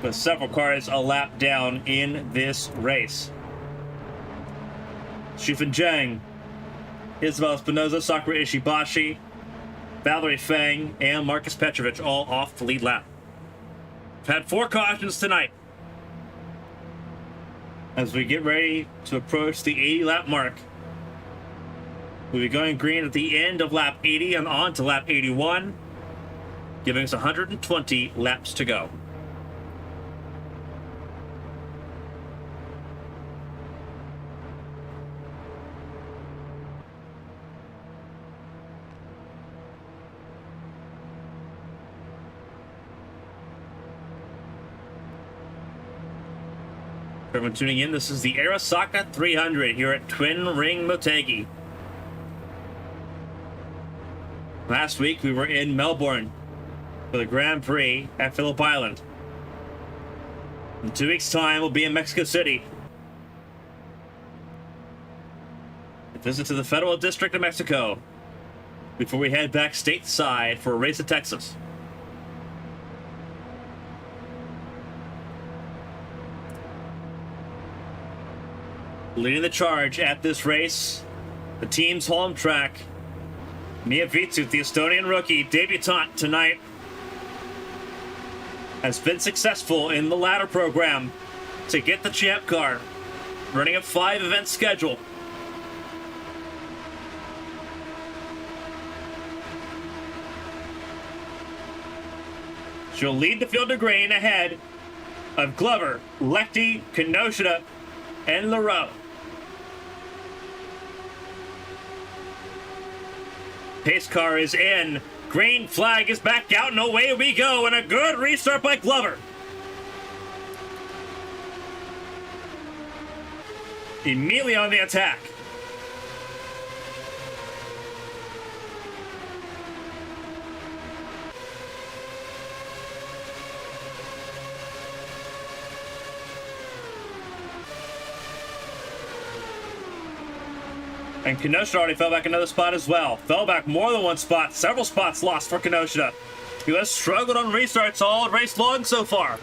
with several cars a lap down in this race. Shufan Zhang, Isabel Espinoza, Sakura Ishibashi, Valerie Fang, and Marcus Petrovic all off the lead lap. We've had 4 cautions tonight as we get ready to approach the 80 lap mark. We'll be going green at the end of lap 80 and on to lap 81, giving us 120 laps to go. For everyone tuning in, this is the Arasaka 300 here at Twin Ring Motegi. Last week we were in Melbourne for the Grand Prix at Phillip Island. In 2 weeks' time, we'll be in Mexico City. A visit to the Federal District of Mexico before we head back stateside for a race at Texas. Leading the charge at this race, the team's home track. Mia Vitsut, the Estonian rookie, debutante tonight, has been successful in the ladder program to get the champ car, running a 5-event schedule. She'll lead the field of green ahead of Glover, Lechty, Kinoshita, and Leroux. Pace car is in. Green flag is back out, and away we go, and a good restart by Glover. Immediately on the attack. And Kinoshita already fell back another spot as well. Fell back more than one spot. Several spots lost for Kinoshita, who has struggled on restarts all race long so far.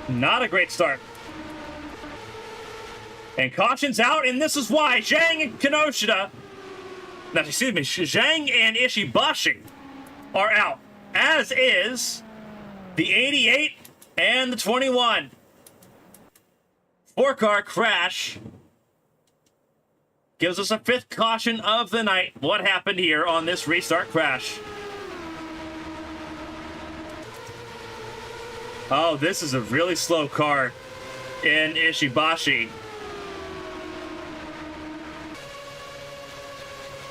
Not a great start. And caution's out, and this is why. Zhang and Kinoshita, no, excuse me, Zhang and Ishibashi are out, as is the 88 and the 21. 4-car crash gives us a 5th caution of the night. What happened here on this restart crash? Oh, this is a really slow car in Ishibashi.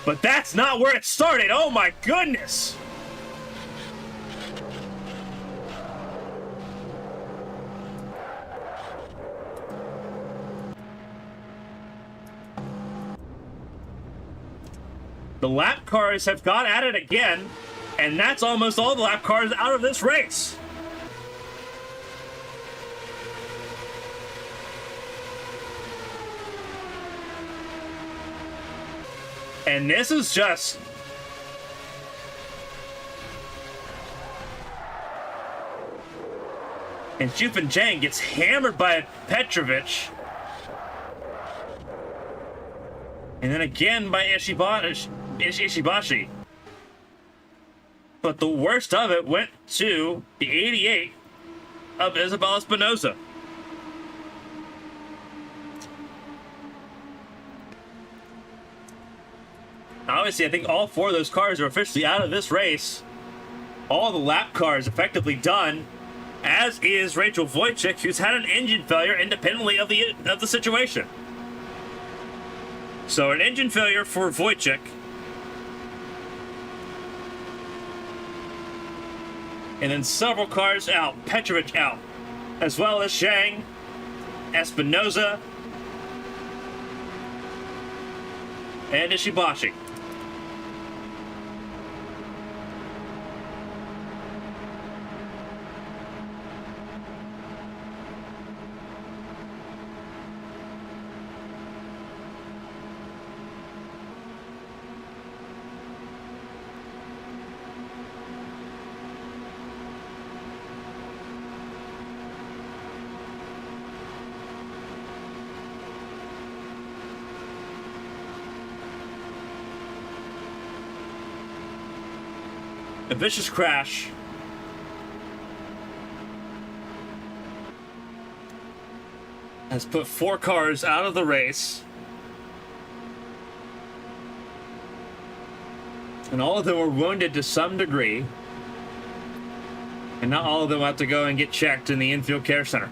But that's not where it started. Oh my goodness. The lap cars have got at it again, and that's almost all the lap cars out of this race. And this is just... And Shufin Zhang gets hammered by Petrovich. And then again by Ishibashi. But the worst of it went to the 88 of Isabella Espinosa. Obviously, I think all 4 of those cars are officially out of this race. All the lap cars effectively done, as is Rachel Wojcik, who's had an engine failure independently of the situation. So an engine failure for Wojcik. And then several cars out. Petrovich out. As well as Zhang, Espinoza, and Ishibashi. A vicious crash. Has put 4 cars out of the race. And all of them were wounded to some degree. And not all of them have to go and get checked in the infield care center.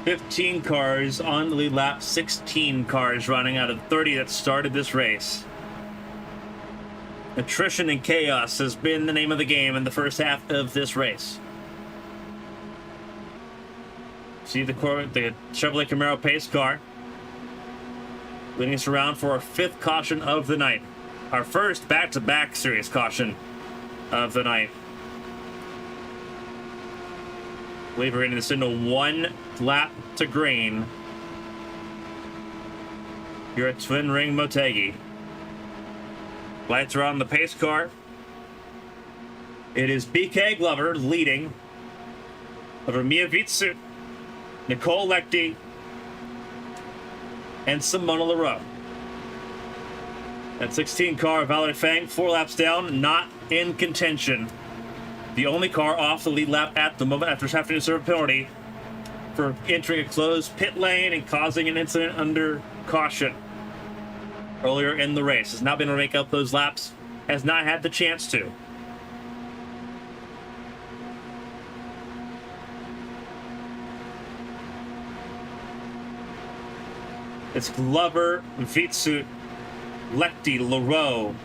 15 cars on the lead lap, 16 cars running out of 30 that started this race. Attrition and chaos has been the name of the game in the first half of this race. See the Chevrolet Camaro pace car leading us around for our 5th caution of the night. Our first back-to-back series caution of the night. I believe we're getting this into 1 lap to green here at Twin Ring Motegi. Lights are on the pace car. It is BK Glover leading over Mia Vitsut, Nicole Lechty, and Simona Leroux. That 16 car, Valerie Fang, 4 laps down, not in contention. The only car off the lead lap at the moment after having to serve a penalty for entering a closed pit lane and causing an incident under caution earlier in the race. Has not been able to make up those laps, has not had the chance to. It's Glover, Vitsut, Lechty, Leroux,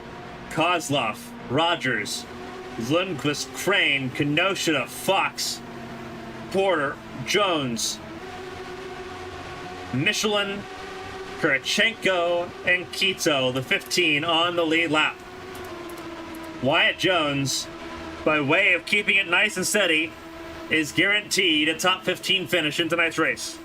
Kozlov, Rogers, Lundqvist, Crane, Kenosha, Fox, Porter, Jones, Michelin, Kurachenko, and Quito, the 15 on the lead lap. Wyatt Jones, by way of keeping it nice and steady, is guaranteed a top 15 finish in tonight's race.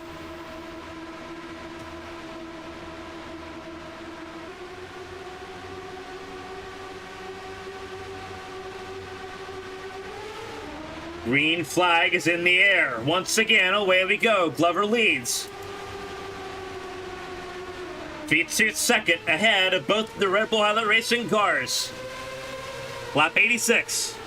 Green flag is in the air. Once again, away we go. Glover leads. Vitsut second, ahead of both the Red Bull Highlight Racing cars. Lap 86.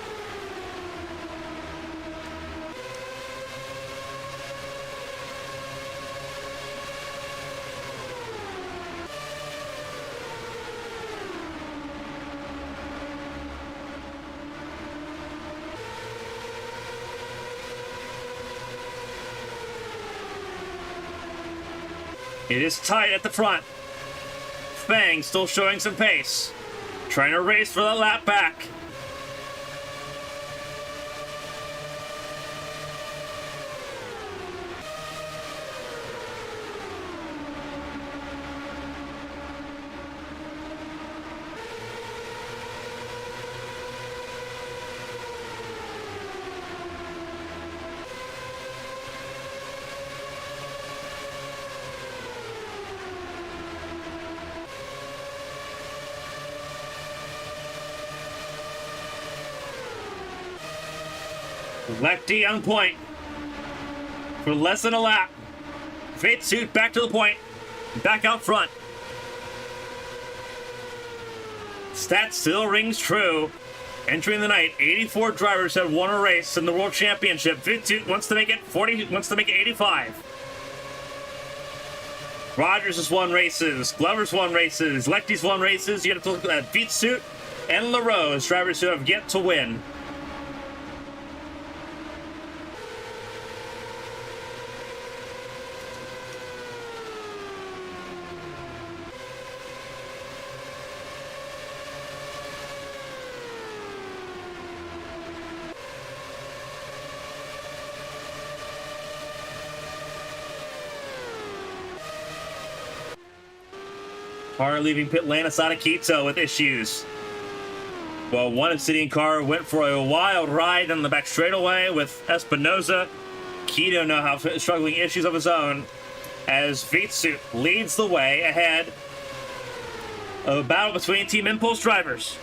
It is tight at the front. Fang still showing some pace. Trying to race for the lap back. Lechty on point for less than a lap. Vitsut back to the point, back out front. Stat still rings true. Entering the night, 84 drivers have won a race in the World Championship. Vitsut wants to make it 40, wants to make it 85. Rogers has won races, Glover's won races, Lechty's won races. You have to look at Vitsut and Leroux as drivers who have yet to win. Car leaving pit lane, Asada Quito with issues. Well, one Obsidian car went for a wild ride on the back straightaway with Espinoza. Quito now has struggling issues of his own as Vitsut leads the way ahead of a battle between Team Impulse drivers.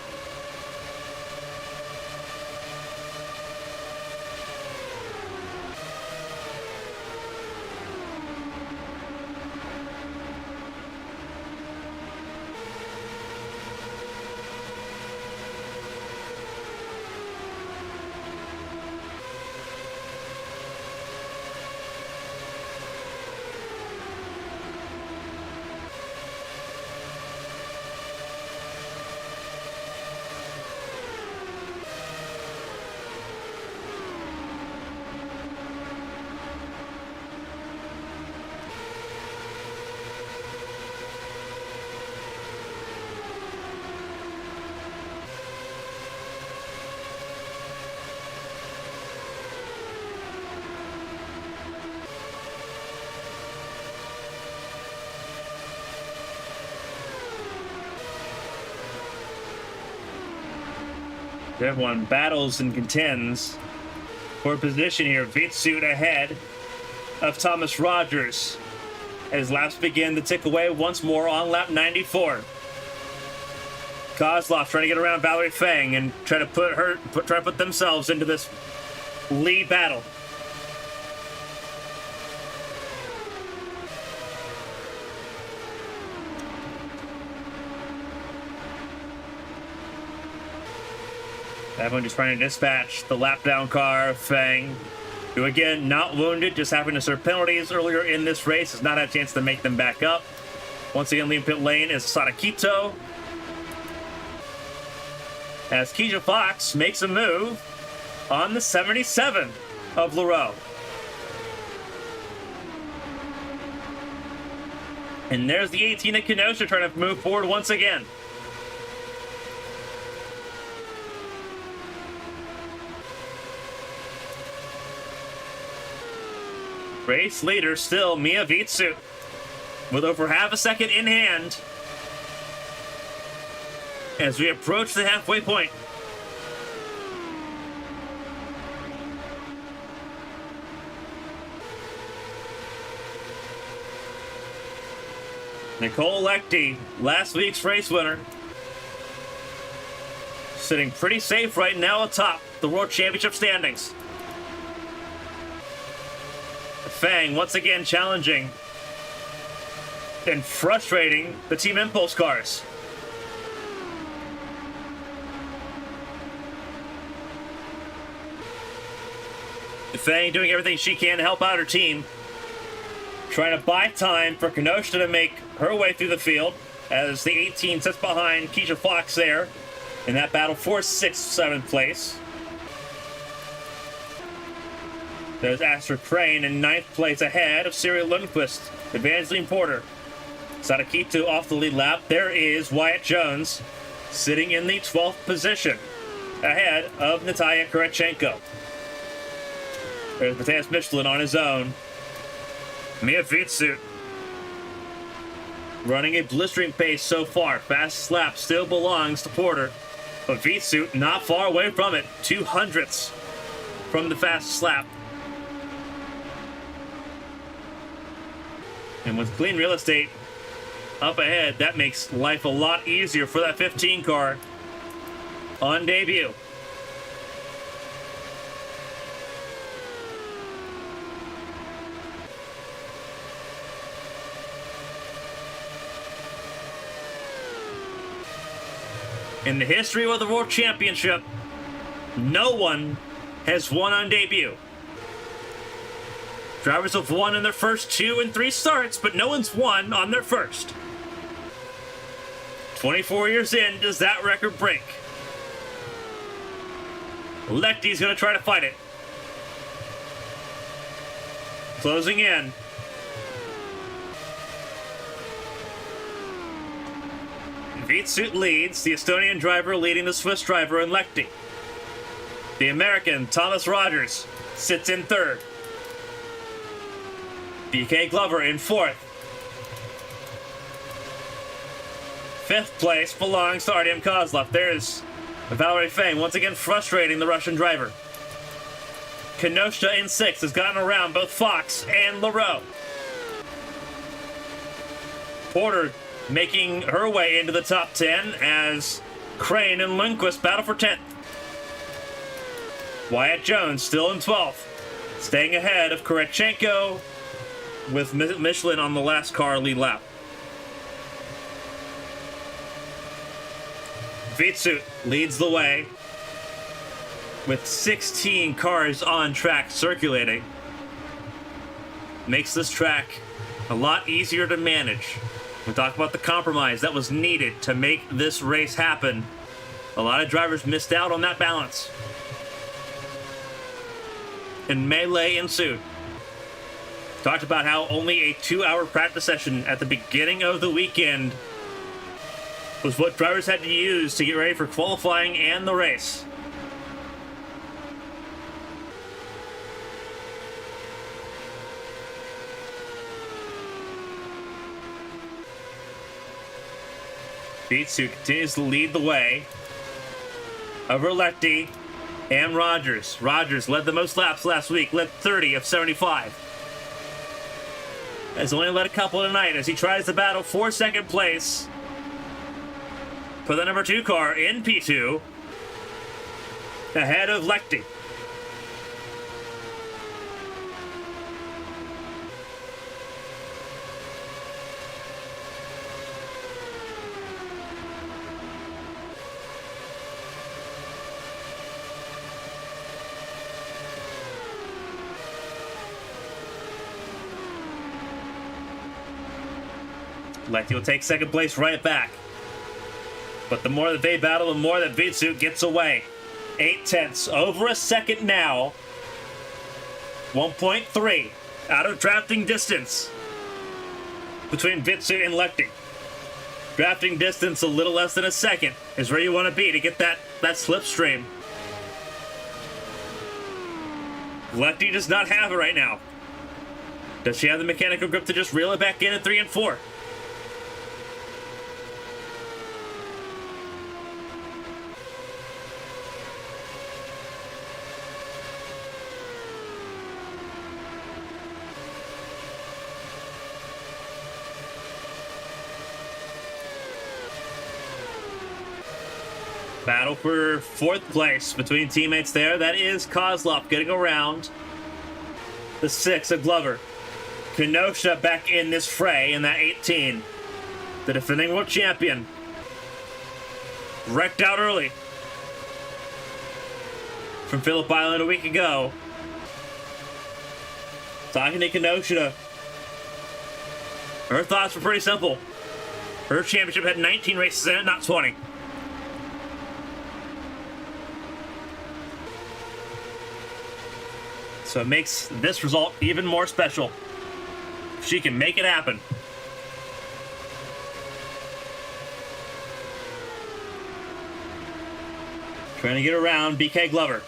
Everyone battles and contends for position here. Vitsuit ahead of Thomas Rogers as laps begin to tick away once more on lap 94. Kozlov trying to get around Valerie Fang and try to put themselves into this lead battle. Everyone just trying to dispatch the lap down car. Fang, who again not wounded, just having to serve penalties earlier in this race, has not had a chance to make them back up. Once again, leading pit lane is Sadakito, as Keisha Fox makes a move on the 77 of Leroux. And there's the 18 of Kenosha trying to move forward once again. Race leader still Mia Vitsu, with over half a second in hand as we approach the halfway point. Nicole Lectie, last week's race winner, sitting pretty safe right now atop the World Championship standings. Fang once again challenging and frustrating the Team Impulse cars. Fang doing everything she can to help out her team, trying to buy time for Kenosha to make her way through the field as the 18 sits behind Keisha Fox there in that battle for 6th, 7th place. There's Astrid Crane in 9th place ahead of Cyril Lundqvist, Evangeline Porter. Sadakito off the lead lap. There is Wyatt Jones sitting in the 12th position ahead of Natalia Kurachenko. There's Matthias Michelin on his own. Mia Vitsu running a blistering pace so far. Fastest lap still belongs to Porter, but Vitsu not far away from it. 200ths from the fastest lap. And with clean real estate up ahead, that makes life a lot easier for that 15 car on debut. In the history of the World Championship, no one has won on debut. Drivers have won in their first 2 and 3 starts, but no one's won on their first. 24 years in, does that record break? Lectie's going to try to fight it. Closing in. Vitsu leads, the Estonian driver leading the Swiss driver in Lectie. The American, Thomas Rogers, sits in 3rd. BK Glover in 4th. 5th place belongs to Artyom Kozlov. There's Valerie Fang, once again frustrating the Russian driver. Kenosha in 6th has gotten around both Fox and Leroux. Porter making her way into the top 10 as Crane and Lundqvist battle for 10th. Wyatt Jones still in 12th, staying ahead of Kurachenko with Michelin on the last car lead lap. Vitsu leads the way with 16 cars on track circulating. Makes this track a lot easier to manage. We talk about the compromise that was needed to make this race happen. A lot of drivers missed out on that balance. And melee ensued. Talked about how only a 2-hour practice session at the beginning of the weekend was what drivers had to use to get ready for qualifying and the race. Vitsu continues to lead the way over Lecty and Rogers. Rogers led the most laps last week, led 30 of 75. Has only led a couple tonight as he tries to battle for second place for the number 2 car in P2, ahead of Lecty. Lecty will take second place right back. But the more that they battle, the more that Vitsu gets away. 8 tenths, over a second now. 1.3 out of drafting distance between Vitsu and Lecty. Drafting distance a little less than a second is where you want to be to get that slipstream. Lecty does not have it right now. Does she have the mechanical grip to just reel it back in at 3 and 4? Battle for 4th place between teammates there. That is Kozlov getting around the 6 of Glover. Kenosha back in this fray in that 18. The defending world champion. Wrecked out early from Phillip Island a week ago. Talking to Kenosha. Her thoughts were pretty simple. Her championship had 19 races in it, not 20. So it makes this result even more special. She can make it happen. Trying to get around BK Glover.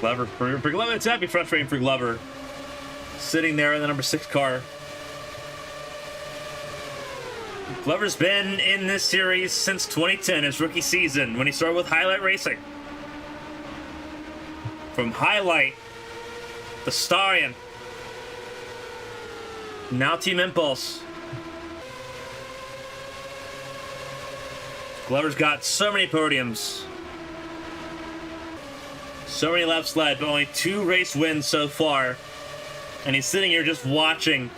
Glover for Glover. It's happy frustrating for Glover. Sitting there in the number 6 car. Glover's been in this series since 2010, his rookie season, when he started with Highlight Racing. From Highlight, the Starion, now Team Impulse. Glover's got so many podiums. So many laps led, but only 2 race wins so far. And he's sitting here just watching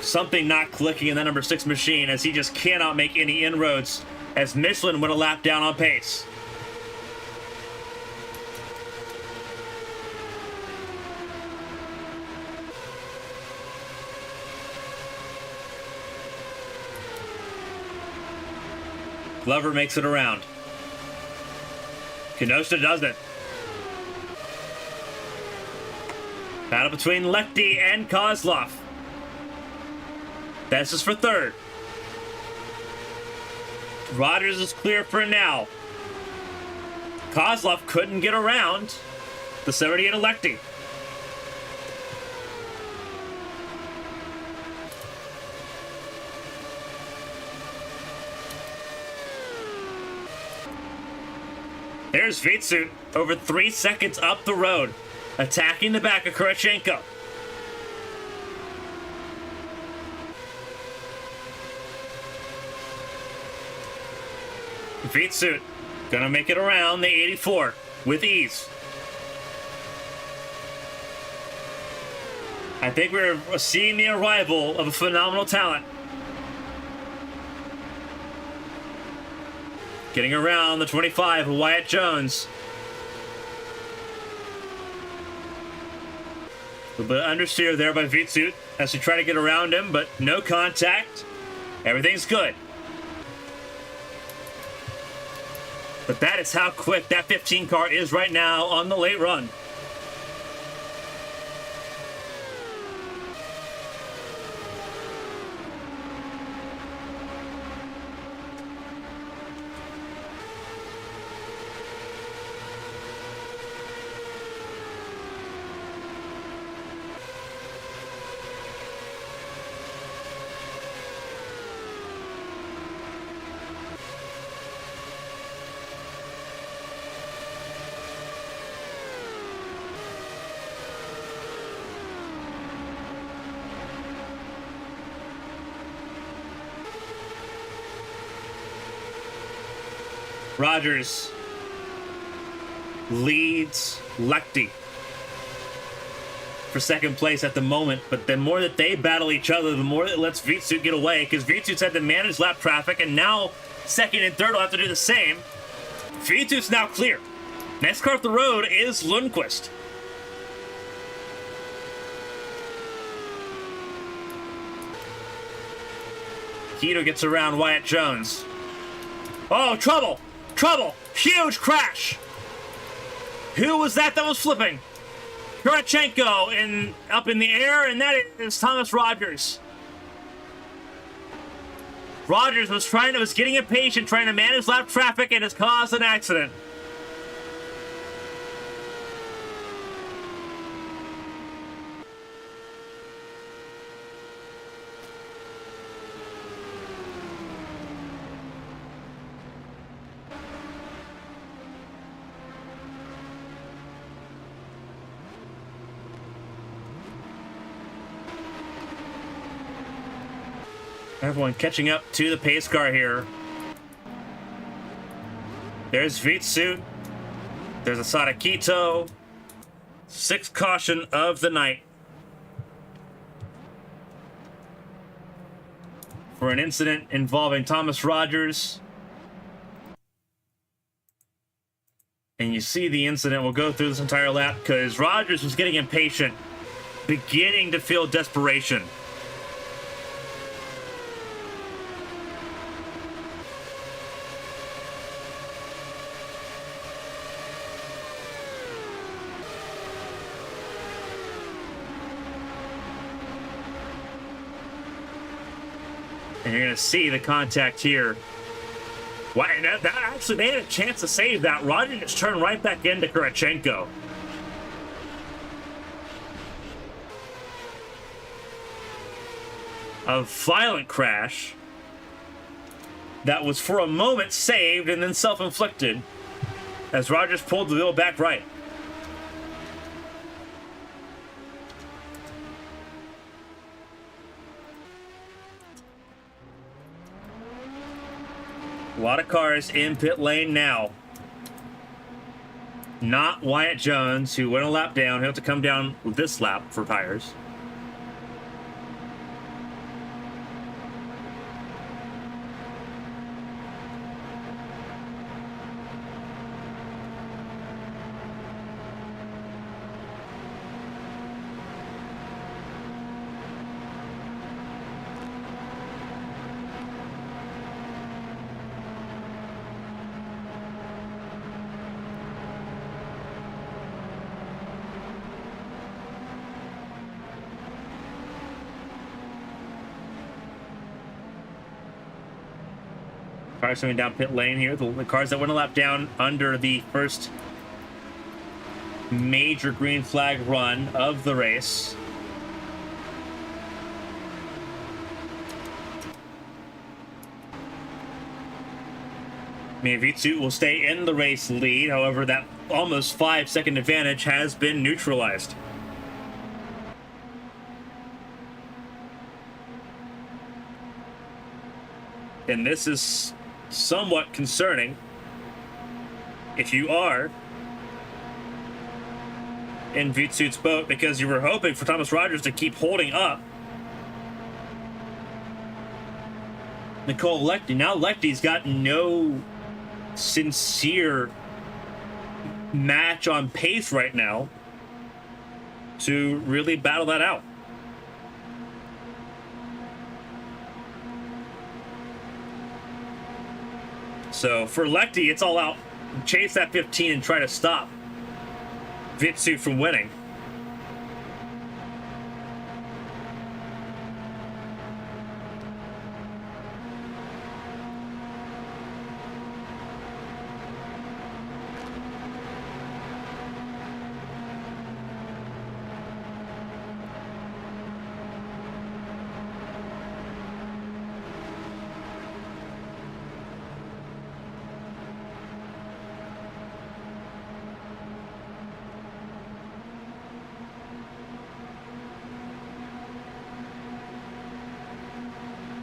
something not clicking in that number 6 machine as he just cannot make any inroads as Michelin went a lap down on pace. Glover makes it around. Kenosha doesn't. Battle between Lecty and Kozlov. Best is for 3rd. Rogers is clear for now. Kozlov couldn't get around the 78 of Lecty. There's Vitsu over 3 seconds up the road, attacking the back of Kurachenko. Vitsu gonna make it around the 84 with ease. I think we're seeing the arrival of a phenomenal talent. Getting around the 25 of Wyatt Jones. A little bit of understeer there by Vitsu as we try to get around him, but no contact. Everything's good. But that is how quick that 15 car is right now on the late run. Rogers leads Lechty for second place at the moment, but the more that they battle each other, the more it lets Vitsuit get away, because Vitsuit's had to manage lap traffic, and now second and third will have to do the same. Vitsuit's now clear. Next car off the road is Lundqvist. Keto gets around Wyatt Jones. Oh, trouble! Trouble! Huge crash! Who was that was flipping? Kurachenko up in the air, and that is Thomas Rogers. Rogers was getting impatient, trying to manage lap traffic, and has caused an accident. Everyone catching up to the pace car here. There's Vitsuit. There's Asada Kito. Sixth caution of the night for an incident involving Thomas Rogers. And you see the incident. We'll go through this entire lap because Rogers was getting impatient, beginning to feel desperation. And you're going to see the contact here. Wow, and that actually, they had a chance to save that. Rogers just turned right back into Kurachenko. A violent crash that was for a moment saved and then self-inflicted as Rogers pulled the wheel back right. A lot of cars in pit lane now. Not Wyatt Jones, who went a lap down. He'll have to come down this lap for tires. Cars coming down pit lane here. The cars that went a lap down under the first major green flag run of the race. Vitsuit will stay in the race lead. However, that almost 5-second advantage has been neutralized. And this is somewhat concerning if you are in Vitsuit's boat, because you were hoping for Thomas Rogers to keep holding up Nicole Lechty. Now Lechty's got no sincere match on pace right now to really battle that out. So for Lechty, it's all out. Chase that 15 and try to stop Vitsuit from winning.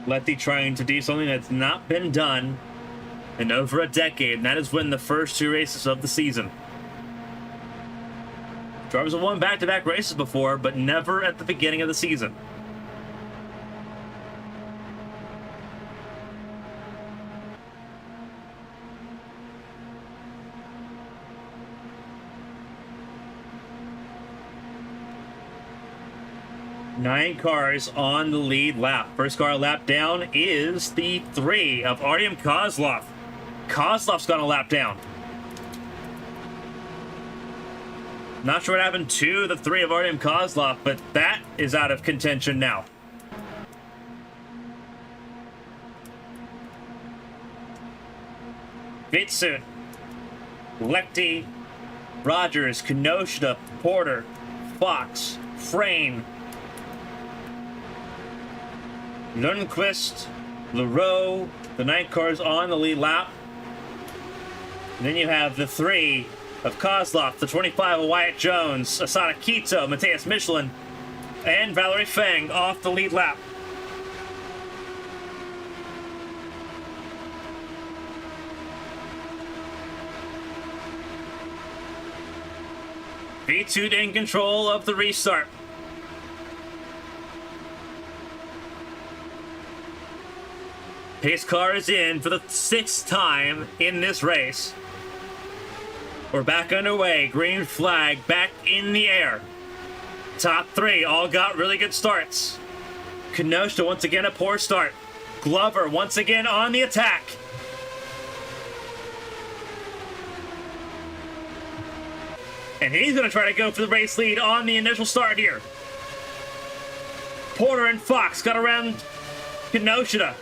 Lechty trying to do something that's not been done in over a decade, and that is when the first 2 races of the season. Drivers have won back-to-back races before, but never at the beginning of the season. Nine cars on the lead lap. First car lap down is the 3 of Artyom Kozlov. Kozlov's gone a lap down. Not sure what happened to the 3 of Artyom Kozlov, but that is out of contention now. Vitsuit, Lechty, Rogers, Kinoshita, Porter, Fox, Frayne, Lundqvist, Leroux, the 9 cars on the lead lap. And then you have the 3 of Kozlov, the 25 of Wyatt Jones, Asada Kito, Matthias Michelin, and Valerie Feng off the lead lap. V2 in control of the restart. Pace car is in for the 6th time in this race. We're back underway. Green flag back in the air. Top 3 all got really good starts. Kinoshita once again a poor start. Glover once again on the attack. And he's going to try to go for the race lead on the initial start here. Porter and Fox got around Kinoshita.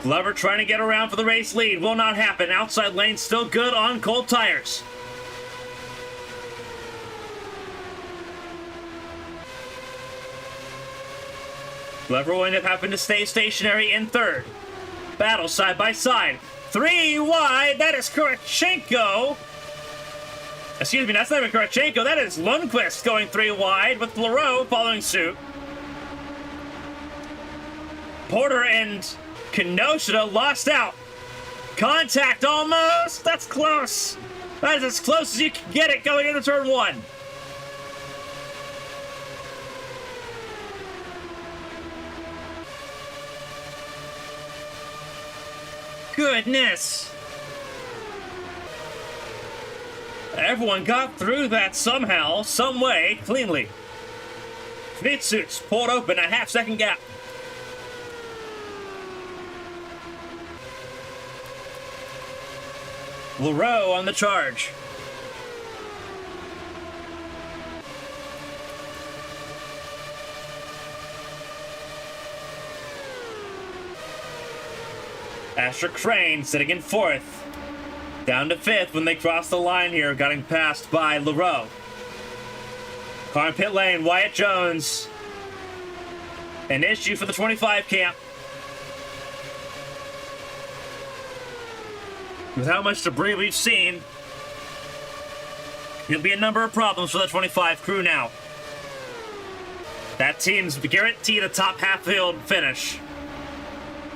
Glover trying to get around for the race lead. Will not happen. Outside lane still good on cold tires. Glover will end up having to stay stationary in 3rd. Battle side by side. 3 wide. That is Kurachenko. Excuse me, that's not even Kurachenko. That is Lundqvist going 3 wide with Leroux following suit. Porter and Kinoshita lost out. Contact almost. That's close. That is as close as you can get it going into turn 1. Goodness. Everyone got through that somehow, some way, cleanly. Vitsuits pulled open a half-second gap. Leroux on the charge. Asher Crane sitting in 4th. Down to 5th when they cross the line here, getting passed by Leroux. Car in pit lane, Wyatt Jones. An issue for the 25 camp. With how much debris we've seen, there'll be a number of problems for the 25 crew now. That team's guaranteed a top half-field finish.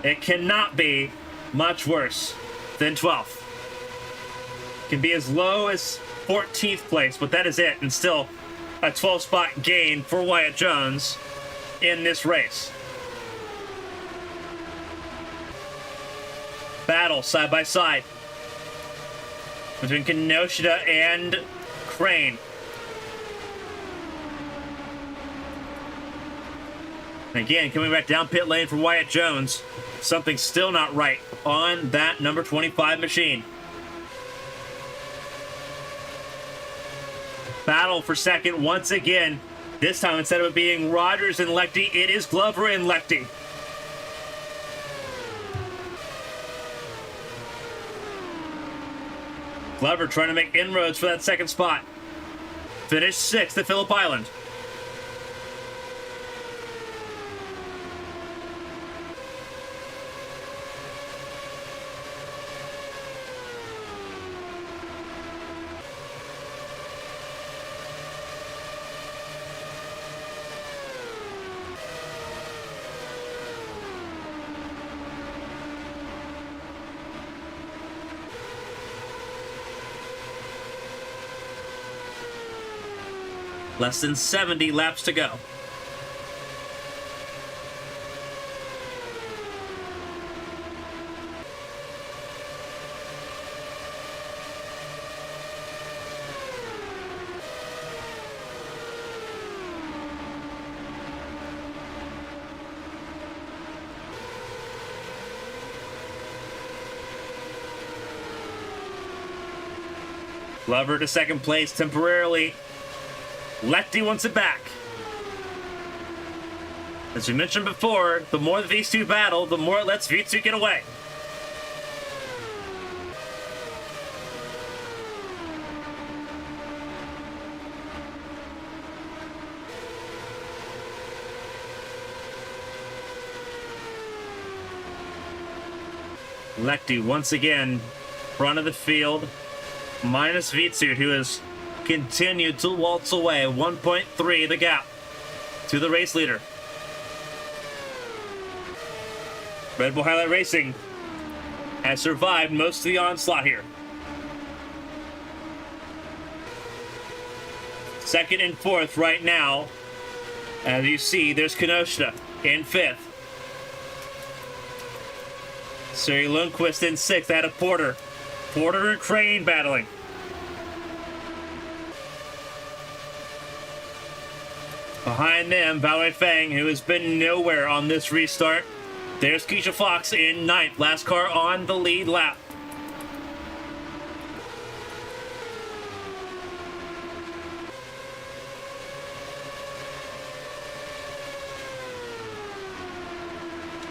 It cannot be much worse than 12th. Can be as low as 14th place, but that is it, and still a 12-spot gain for Wyatt Jones in this race. Battle side by side between Kinoshita and Crane. And again, coming back down pit lane for Wyatt Jones. Something still not right on that number 25 machine. Battle for second once again. This time, instead of it being Rogers and Lechty, it is Glover and Lechty. Glover trying to make inroads for that second spot. Finished 6th at Phillip Island. Less than 70 laps to go. Glover to second place temporarily. Lechty wants it back. As we mentioned before, the more these two battle, the more it lets Vitsu get away. Lechty once again, front of the field. Minus Vitsu, who has continued to waltz away. 1.3 the gap to the race leader. Red Bull Highlight Racing has survived most of the onslaught here. Second and fourth right now. As you see, there's Kenosha in fifth. Siri Lundqvist in sixth ahead of Porter. Porter and Crane battling. Behind them, Valerie Fang, who has been nowhere on this restart. There's Keisha Fox in ninth. Last car on the lead lap.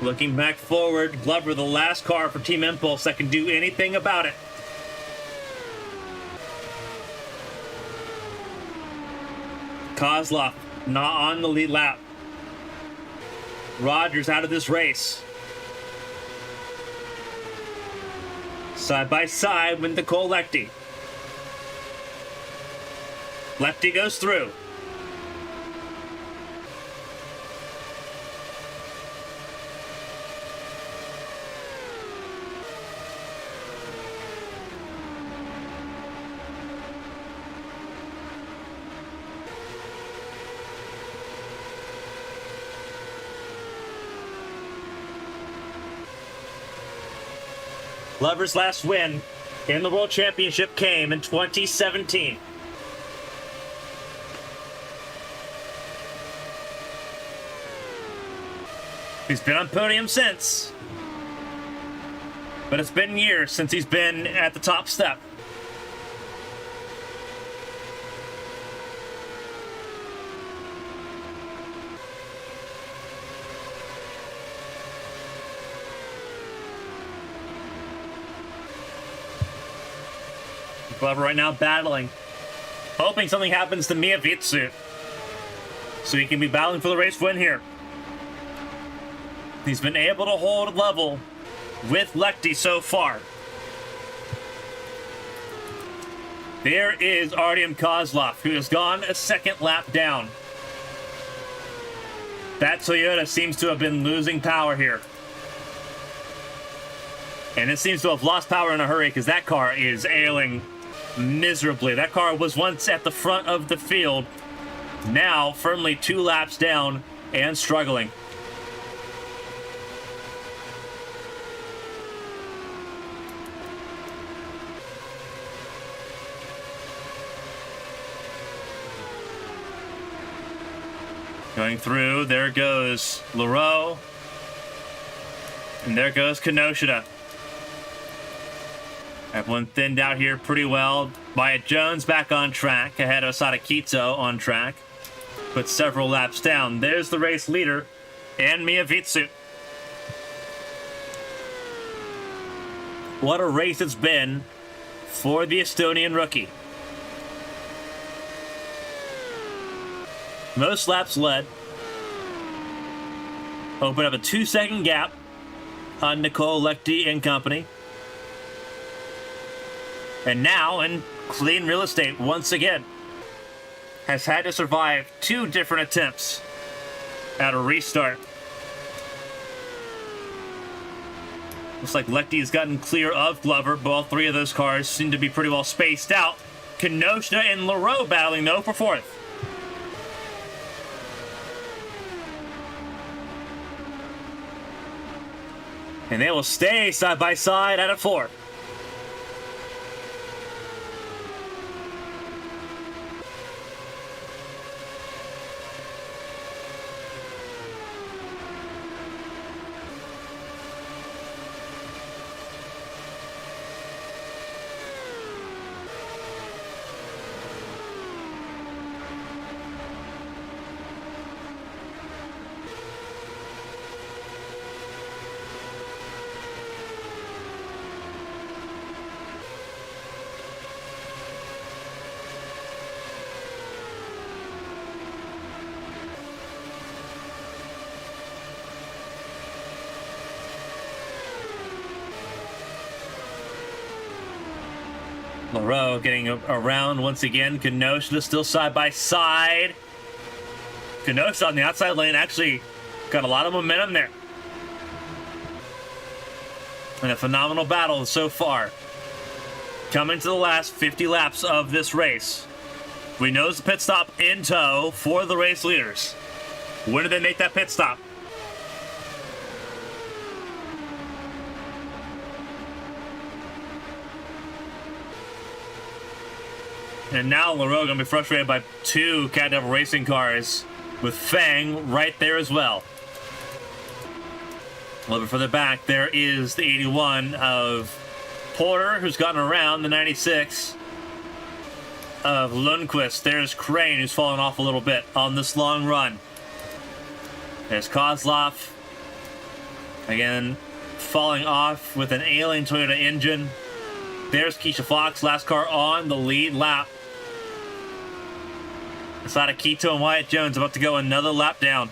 Looking back forward, Glover, the last car for Team Impulse that can do anything about it. Kozlov not on the lead lap. Rogers out of this race. Side by side with Nicole Lechty. Lechty goes through. Glover's last win in the World Championship came in 2017. He's been on podium since, but it's been years since he's been at the top step. Glover right now battling, hoping something happens to Mia Vitsu so he can be battling for the race win here. He's been able to hold level with Lechty so far. There is Artyom Kozlov, who has gone a second lap down. That Toyota seems to have been losing power here. And it seems to have lost power in a hurry because that car is ailing miserably. That car was once at the front of the field, now firmly 2 laps down and struggling. Going through, there goes Leroux, and there goes Kenosha. Everyone thinned out here pretty well. Maya Jones back on track, ahead of Asada Kito on track, but several laps down. There's the race leader, and Mia Vitsu. What a race it's been for the Estonian rookie. Most laps led. Open up a 2-second gap on Nicole Lechty and company. And now, in clean real estate once again, has had to survive 2 different attempts at a restart. Looks like Lechty has gotten clear of Glover, but all 3 of those cars seem to be pretty well spaced out. Kenosha and Leroux battling though for 4th. And they will stay side by side at a 4. Moreau getting around once again. Kenosha still side by side. Kenosha on the outside lane actually got a lot of momentum there. And a phenomenal battle so far. Coming to the last 50 laps of this race. We know it's a pit stop in tow for the race leaders. When do they make that pit stop? And now LaRoe gonna be frustrated by 2 Cat Devil Racing cars with Fang right there as well. A little bit further back, there is the 81 of Porter, who's gotten around, the 96 of Lundqvist. There's Crane, who's fallen off a little bit on this long run. There's Kozlov, again, falling off with an ailing Toyota engine. There's Keisha Fox, last car on the lead lap. Asada Keto and Wyatt Jones about to go another lap down.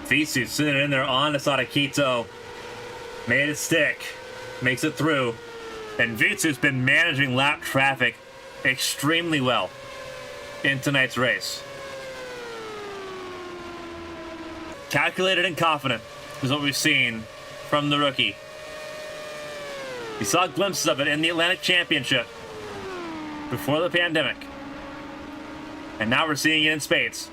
Visu sitting in there on Asada Keto. Made it stick. Makes it through. And Visu's been managing lap traffic extremely well in tonight's race. Calculated and confident is what we've seen from the rookie. We saw glimpses of it in the Atlantic Championship before the pandemic. And now we're seeing it in spades.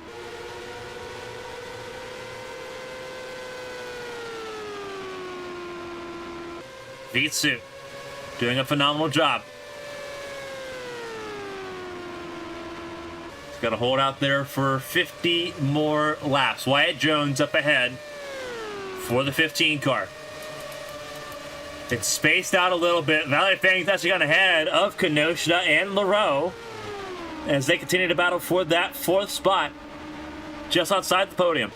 Vitsu doing a phenomenal job. He's got to hold out there for 50 more laps. Wyatt Jones up ahead for the 15 car. It's spaced out a little bit. Valley Fang's actually gone ahead of Kenosha and LaRoe as they continue to battle for that 4th spot just outside the podium.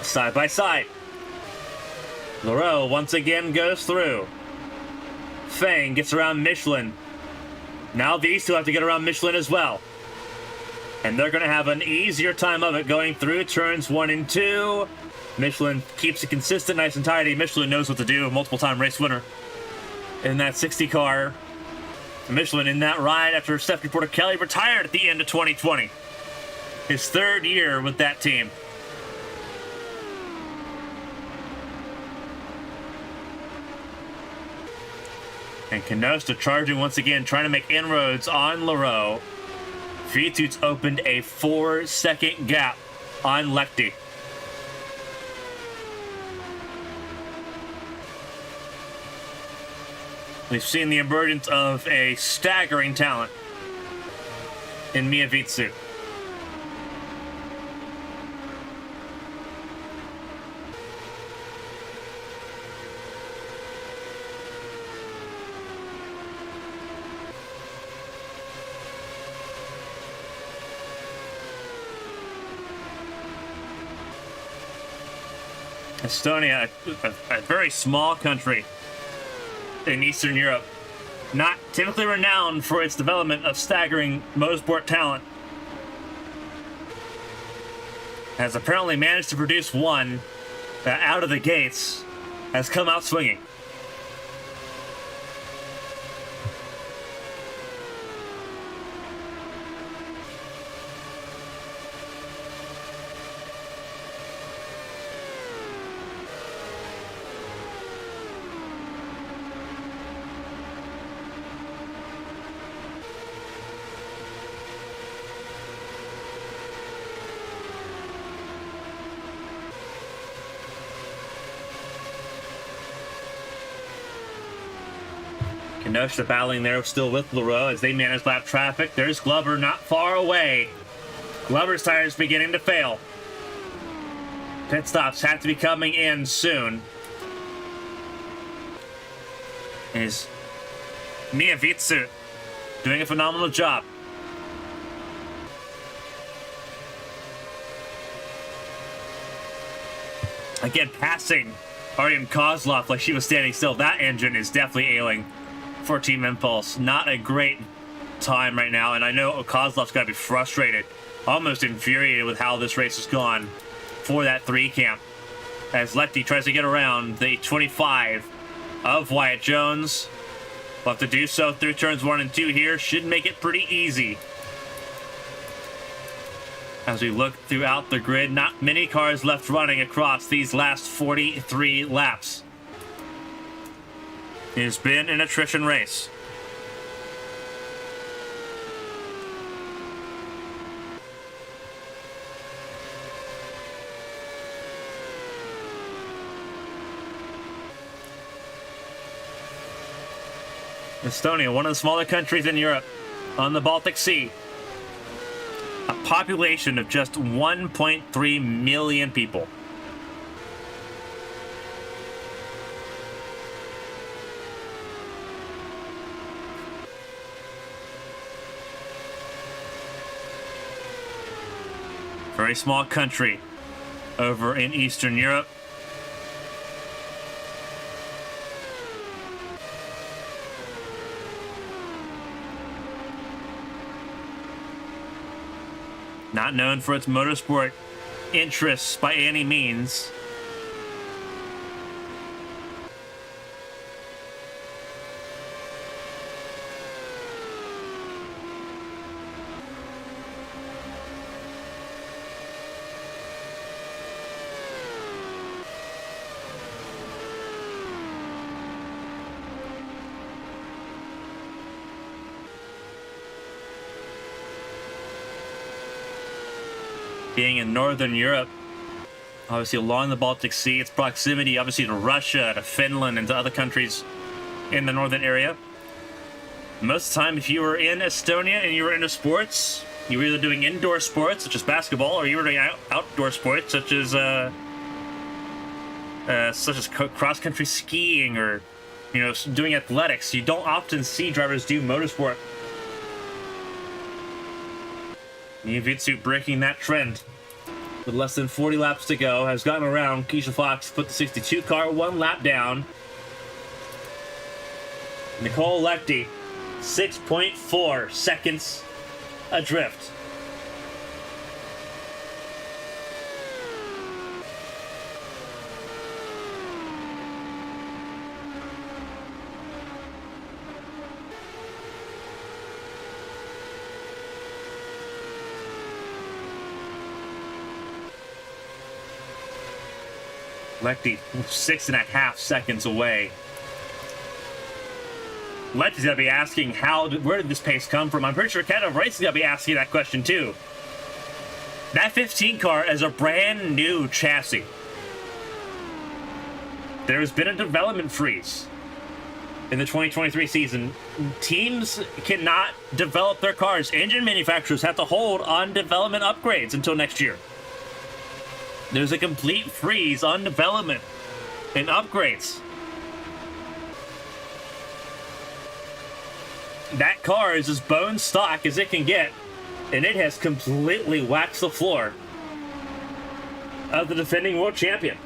Side by side. LaRoe once again goes through. Fang gets around Michelin. Now these two have to get around Michelin as well. And they're going to have an easier time of it going through turns 1 and 2. Michelin keeps it consistent, nice and tidy. Michelin knows what to do, a multiple-time race winner in that 60 car. Michelin in that ride after Stephanie Porter Kelly retired at the end of 2020. His 3rd year with that team. And Kenosha charging once again, trying to make inroads on LaRoe. Vitu's opened a 4-second gap on Lechty. We've seen the emergence of a staggering talent in Mia Vitsu. Estonia, a very small country in Eastern Europe, not typically renowned for its development of staggering motorsport talent, has apparently managed to produce one that out of the gates has come out swinging. Kenosha battling there still with Leroux as they manage lap traffic. There's Glover not far away. Glover's tires beginning to fail. Pit stops have to be coming in soon. Is Mievitsu doing a phenomenal job. Again, passing Artyom Kozlov like she was standing still. That engine is definitely ailing for Team Impulse. Not a great time right now, and I know Kozlov's got to be frustrated, almost infuriated with how this race has gone for that 3 camp. As Lefty tries to get around the 25 of Wyatt Jones. We'll have to do so through turns 1 and 2 here. Should make it pretty easy. As we look throughout the grid, not many cars left running across these last 43 laps. It has been an attrition race. Estonia, one of the smaller countries in Europe on the Baltic Sea. A population of just 1.3 million people. Very small country over in Eastern Europe. Not known for its motorsport interests by any means. Being in Northern Europe, obviously along the Baltic Sea, its proximity obviously to Russia, to Finland, and to other countries in the northern area. Most of the time, if you were in Estonia and you were into sports, you were either doing indoor sports, such as basketball, or you were doing outdoor sports, such as cross-country skiing, or doing athletics. You don't often see drivers do motorsport. Mievitsu breaking that trend. With less than 40 laps to go, has gotten around Keisha Fox, put the 62 car 1 lap down. Nicole Lechty, 6.4 seconds adrift. Lechty, 6.5 seconds away. Lechty's gonna be asking where did this pace come from? I'm pretty sure Cat of Race is gonna be asking that question too. That 15 car is a brand new chassis. There's been a development freeze in the 2023 season. Teams cannot develop their cars. Engine manufacturers have to hold on development upgrades until next year. There's a complete freeze on development and upgrades. That car is as bone stock as it can get, and it has completely waxed the floor of the defending world champion.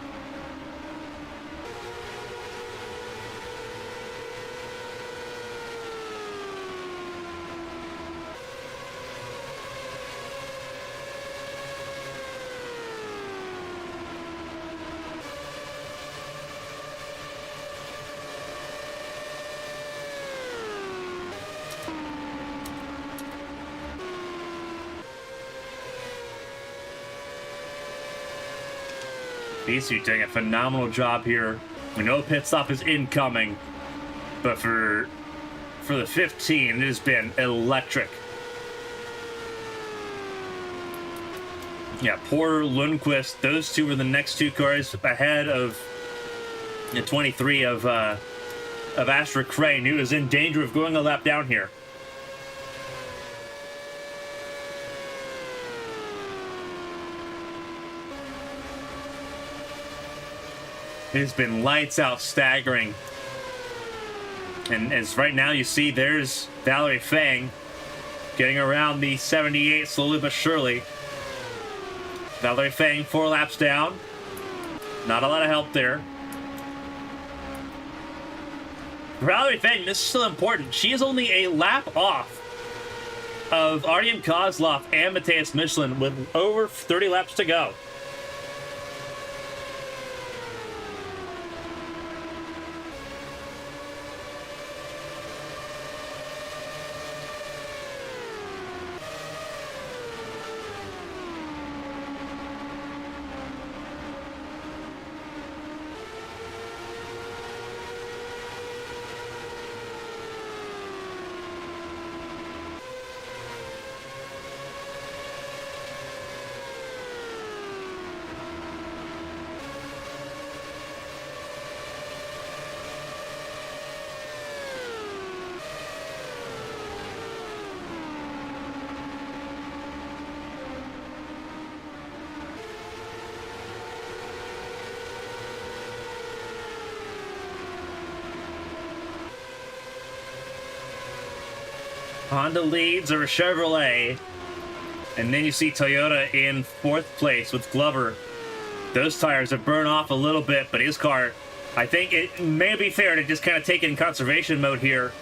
Visu doing a phenomenal job here. We know pit stop is incoming, but for the 15, it has been electric. Yeah, Porter, Lundqvist, those two were the next 2 cars ahead of the 23 of of Astra Crane, who is in danger of going a lap down here. It's been lights out staggering. And as right now you see, there's Valerie Fang getting around the 78 slowly but surely. Valerie Fang 4 laps down. Not a lot of help there. Valerie Fang, this is still important. She is only a lap off of Artyom Kozlov and Matthias Michelin with over 30 laps to go. Honda leads over Chevrolet. And then you see Toyota in 4th place with Glover. Those tires have burned off a little bit, but his car, I think it may be fair to just kind of take it in conservation mode here.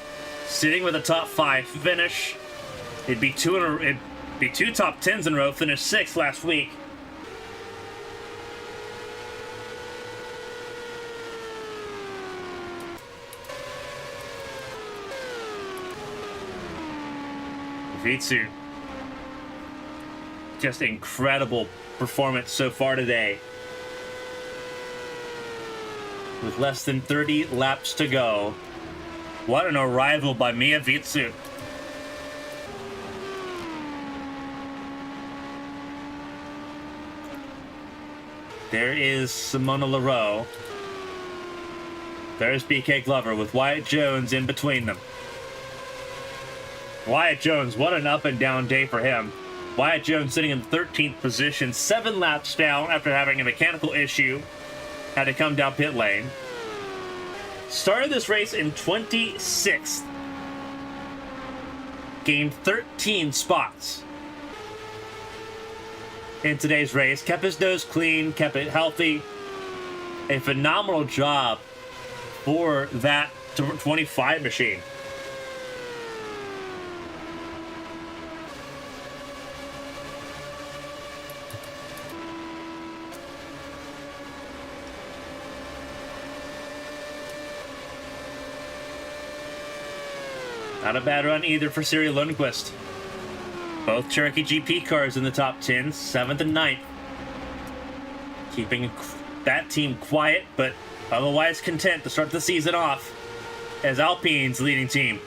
Sitting with a top 5 finish. It'd be two top 10s in a row, finished 6th last week. Vitsu. Just incredible performance so far today. With less than 30 laps to go. What an arrival by Mia Vitsu. There is Simona Leroux. There's BK Glover with Wyatt Jones in between them. Wyatt Jones, what an up and down day for him. Wyatt Jones sitting in 13th position, 7 laps down after having a mechanical issue. Had to come down pit lane. Started this race in 26th. Gained 13 spots in today's race. Kept his nose clean, kept it healthy. A phenomenal job for that 25 machine. Not a bad run either for Siri Lundqvist. Both Cherokee GP cars in the top 10, 7th and 9th. Keeping that team quiet, but otherwise content to start the season off as Alpine's leading team.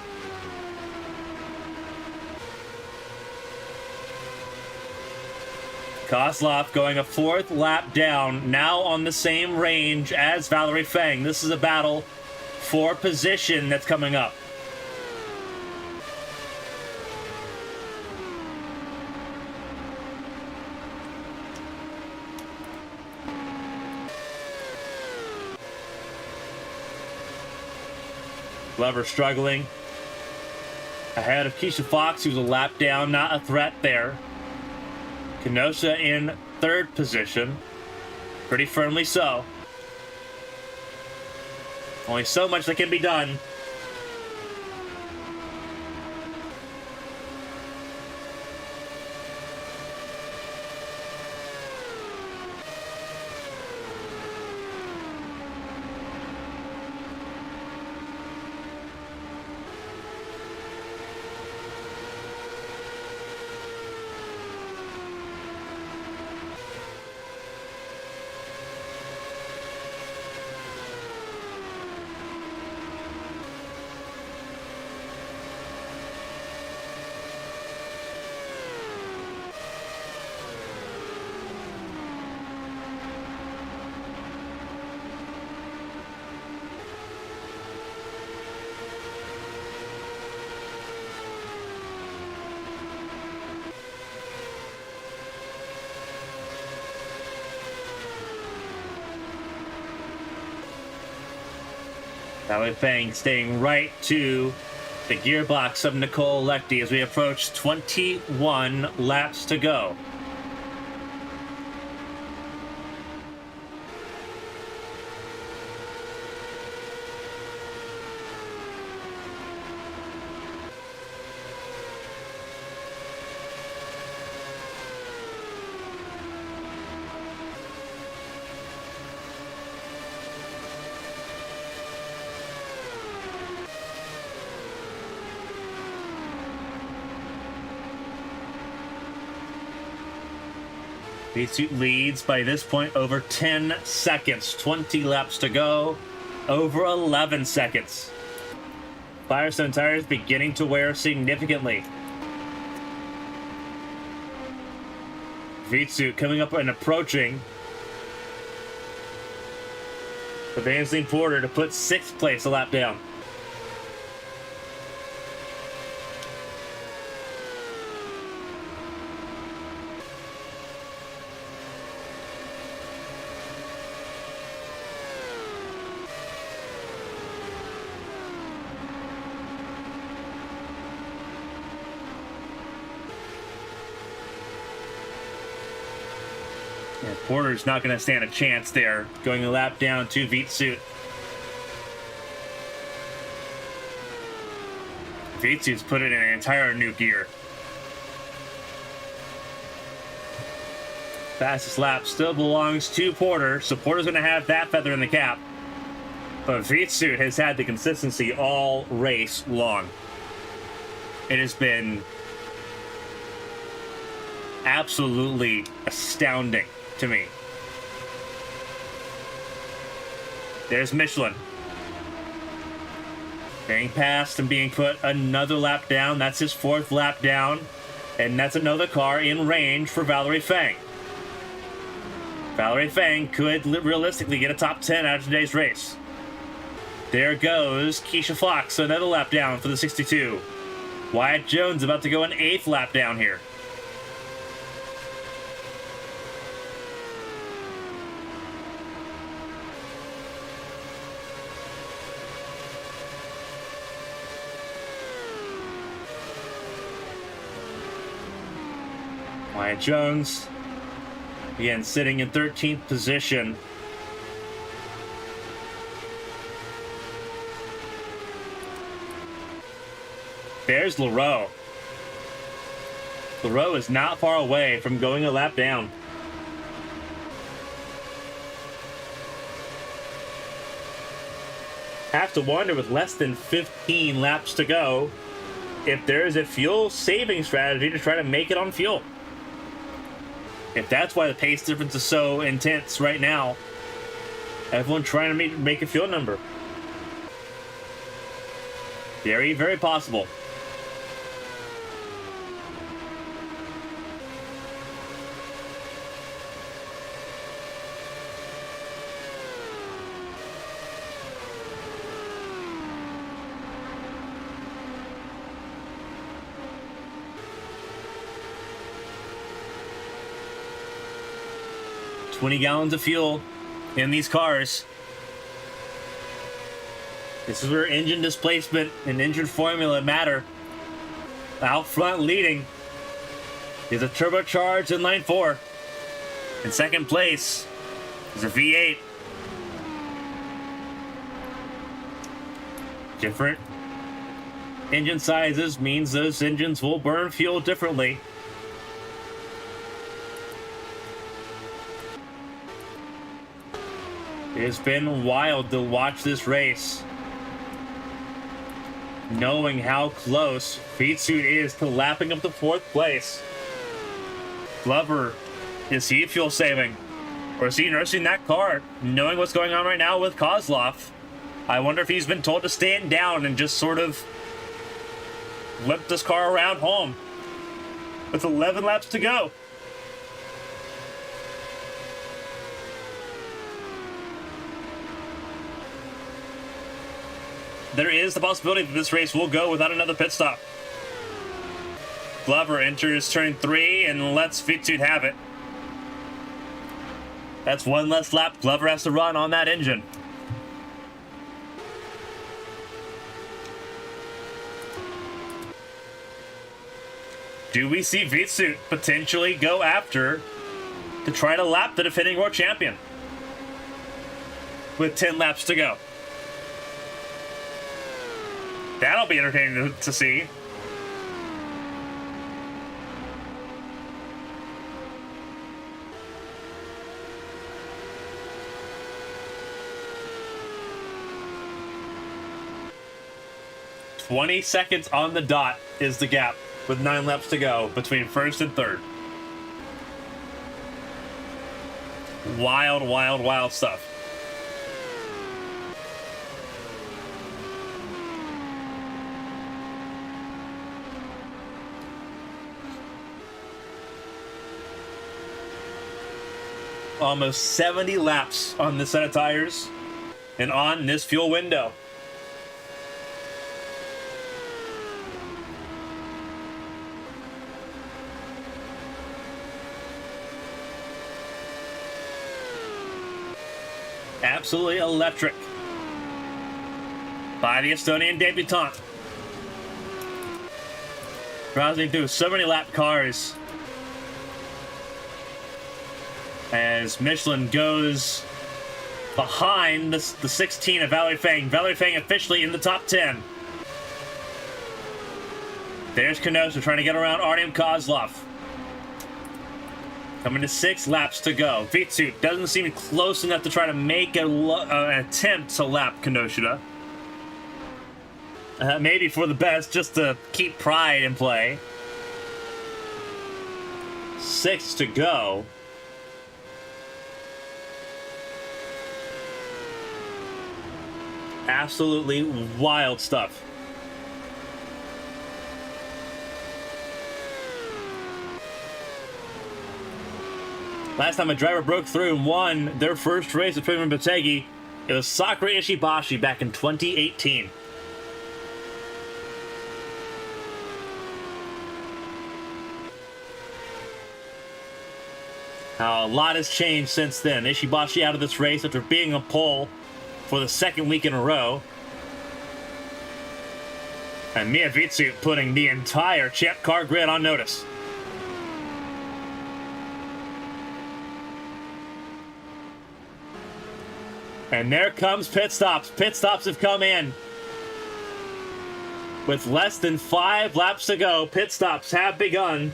Kozlov going a 4th lap down, now on the same range as Valerie Fang. This is a battle for position that's coming up. Glover struggling. Ahead of Keisha Fox, who's a lap down, not a threat there. Kenosha in 3rd position. Pretty firmly so. Only so much that can be done. Valerie Fang staying right to the gearbox of Nicole Lectie as we approach 21 laps to go. Vitsut leads by this point over 10 seconds. 20 laps to go. Over 11 seconds. Firestone tires beginning to wear significantly. Vitsut coming up and approaching Evangeline Porter to put 6th place a lap down. And Porter's not going to stand a chance there, going a lap down to Vitsut. Vitsut's put it in an entire new gear. Fastest lap still belongs to Porter, so Porter's going to have that feather in the cap. But Vitsut has had the consistency all race long. It has been absolutely astounding to me. There's Michelin. Being passed and being put another lap down. That's his 4th lap down. And that's another car in range for Valerie Fang. Valerie Fang could realistically get a top 10 out of today's race. There goes Keisha Fox, another lap down for the 62. Wyatt Jones about to go an 8th lap down here. Wyatt Jones, again, sitting in 13th position. There's Leroux. Leroux is not far away from going a lap down. Have to wonder, with less than 15 laps to go, if there is a fuel saving strategy to try to make it on fuel. If that's why the pace difference is so intense right now, everyone trying to make a fuel number. Very, very possible. $20 gallons of fuel in these cars. This is where engine displacement and engine formula matter. Out front leading is a turbocharged inline 4. In second place is a V8. Different engine sizes means those engines will burn fuel differently. It has been wild to watch this race, knowing how close Vitsut is to lapping up to 4th place. Glover, is he fuel saving? Or is he nursing that car, knowing what's going on right now with Kozlov? I wonder if he's been told to stand down and just sort of limp this car around home with 11 laps to go. There is the possibility that this race will go without another pit stop. Glover enters turn 3 and lets Vitsut have it. That's one less lap Glover has to run on that engine. Do we see Vitsuit potentially go after to try to lap the defending world champion? With 10 laps to go. That'll be entertaining to see. "20 seconds on the dot is the gap with 9 laps to go between first and third." Wild, wild, wild stuff. Almost 70 laps on this set of tires and on this fuel window. Absolutely electric by the Estonian debutante. Browsing through so many lap cars as Michelin goes behind the 16 of Valerie Fang. Valerie Fang officially in the top 10. There's Kenosha trying to get around Artyom Kozlov. Coming to 6 laps to go. Vitsuit doesn't seem close enough to try to make an attempt to lap Kenosha. Maybe for the best, just to keep pride in play. 6 to go. Absolutely wild stuff. Last time a driver broke through and won their first race at Tochigi Motegi, it was Sakura Ishibashi back in 2018. Now, a lot has changed since then. Ishibashi out of this race after being a pole for the second week in a row. And Mia Vitsuit putting the entire Champ Car grid on notice. And there comes pit stops. Pit stops have come in. With less than 5 laps to go, pit stops have begun.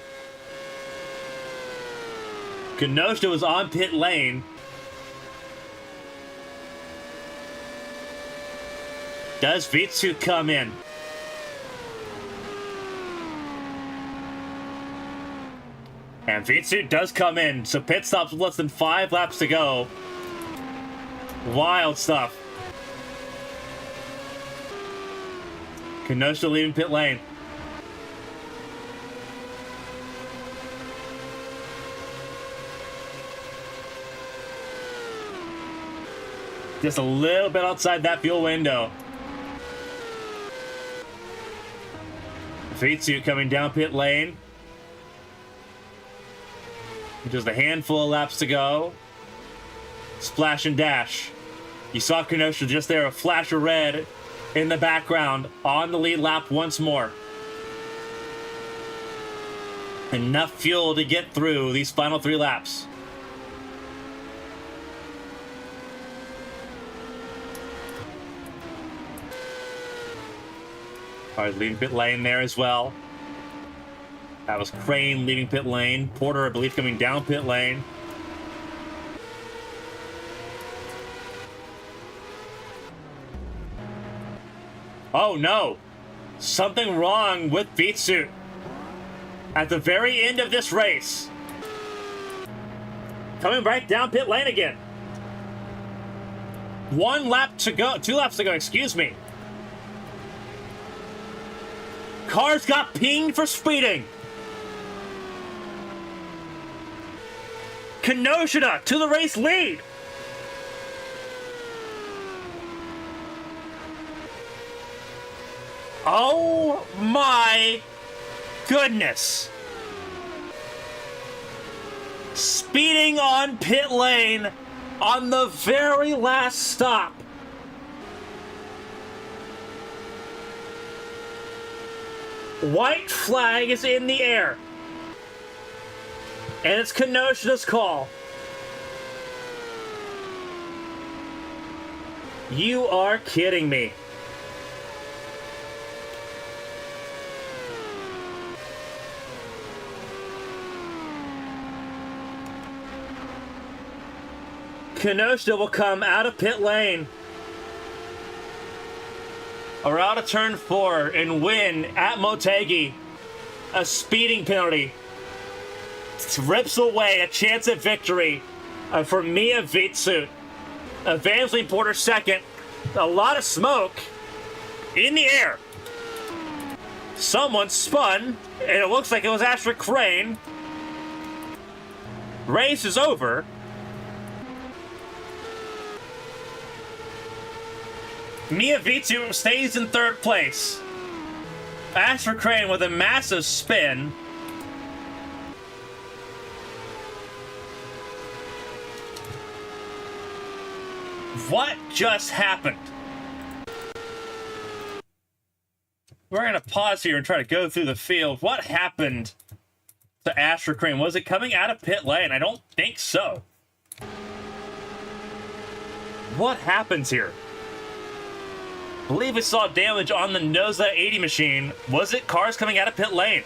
Kenosha was on pit lane. Does Vitsuit come in? And Vitsuit does come in, so pit stops with less than 5 laps to go. Wild stuff. Kenosha leaving pit lane. Just a little bit outside that fuel window. Vitsuit coming down pit lane. Just a handful of laps to go. Splash and dash. You saw Kenosha just there, a flash of red in the background on the lead lap once more. Enough fuel to get through these final 3 laps. All right, leaving pit lane there as well. That was Crane leaving pit lane. Porter, I believe, coming down pit lane. Oh no! Something wrong with Vitsuit. At the very end of this race. Coming right down pit lane again. 1 lap to go, 2 laps to go, excuse me. Cars got pinged for speeding. Kenosha to the race lead. Oh my goodness. Speeding on pit lane on the very last stop. White flag is in the air. And it's Kenosha's call. You are kidding me. Kenosha will come out of pit lane around a turn 4 and win at Motegi. A speeding penalty rips away a chance at victory for Mia Vitsut. Evangeline Porter second. A lot of smoke in the air. Someone spun, and it looks like it was Asher Crane. Race is over. Mia Vitsu stays in third place. Asher Crane with a massive spin. What just happened? We're going to pause here and try to go through the field. What happened to Asher Crane? Was it coming out of pit lane? I don't think so. What happens here? I believe we saw damage on the Noza 80 machine. Was it cars coming out of pit lane?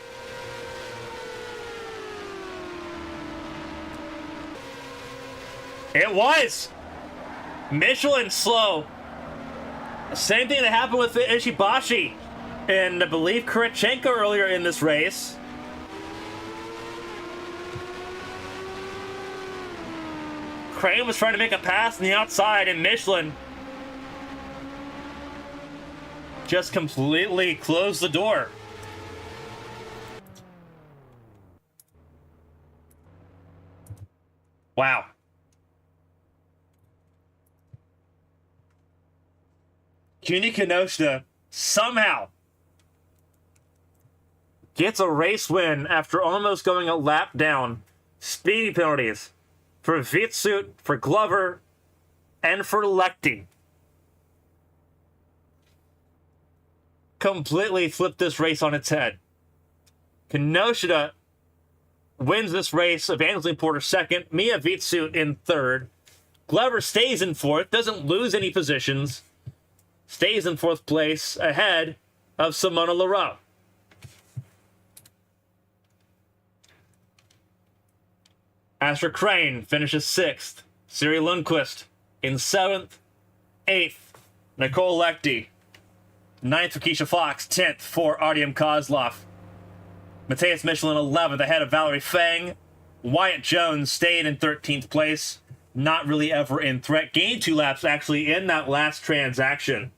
It was! Michelin slow. Same thing that happened with Ishibashi and I believe Kurichenko earlier in this race. Crane was trying to make a pass on the outside and Michelin just completely closed the door. Wow. Kuni Kenosha somehow gets a race win after almost going a lap down. Speeding penalties for Vitsut, for Glover, and for Lecty. Completely flipped this race on its head. Kenosha wins this race. Evangeline Porter second. Mia Vitsut in third. Glover stays in fourth. Doesn't lose any positions. Stays in fourth place ahead of Simona Leroux. Asher Crane finishes sixth. Siri Lundquist in seventh. Eighth, Nicole Lecty. Ninth for Keisha Fox. 10th for Artyom Kozlov. Matthias Michelin 11th ahead of Valerie Fang. Wyatt Jones stayed in 13th place. Not really ever in threat. Gained 2 laps actually in that last transaction.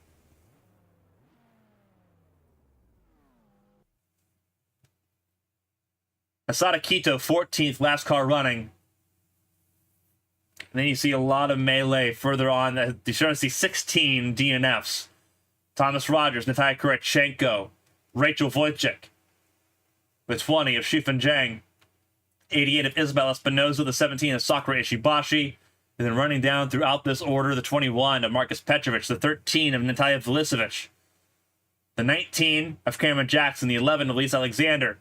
Asada Kito 14th, last car running. And then you see a lot of melee further on. You start to see 16 DNFs. Thomas Rogers, Natalia Kurichenko, Rachel Wojcik. The 20 of Shifan Zhang. 88 of Isabel Espinoza. The 17 of Sakura Ishibashi. And then running down throughout this order, the 21 of Marcus Petrovich. The 13 of Natalia Velisevich. The 19 of Cameron Jackson. The 11 of Lisa Alexander.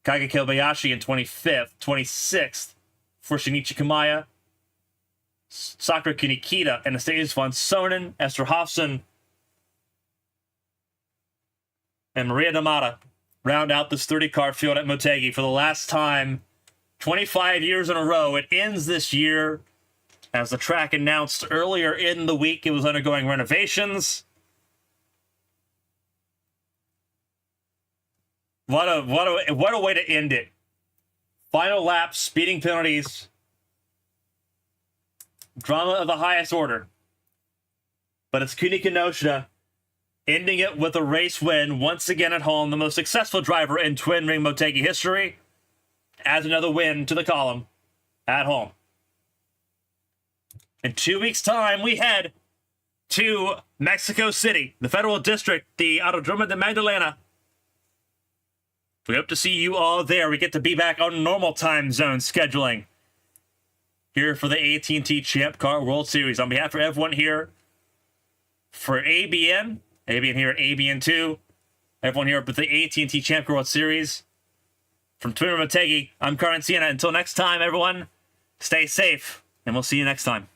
Kage Kobayashi in 25th. 26th for Shinichi Kamaya. Sakura Kunikita, Anastasia von Sonen, Esther Hofson, and Maria Damata round out this 30-car field at Motegi for the last time. 25 years in a row. It ends this year. As the track announced earlier in the week, it was undergoing renovations. What a way to end it. Final lap, speeding penalties. Drama of the highest order. But it's Kuni Kenosha ending it with a race win once again at home. The most successful driver in Twin Ring Motegi history. Adds another win to the column at home. In 2 weeks' time, we head to Mexico City, the Federal District, the Autodromo de Magdalena. We hope to see you all there. We get to be back on normal time zone scheduling here for the AT&T Champ Car World Series. On behalf of everyone here for ABN here at ABN2, everyone here at the AT&T Champ Car World Series, From Twitter Motegi, I'm Carmen Sienna. Until next time, everyone, stay safe, and we'll see you next time.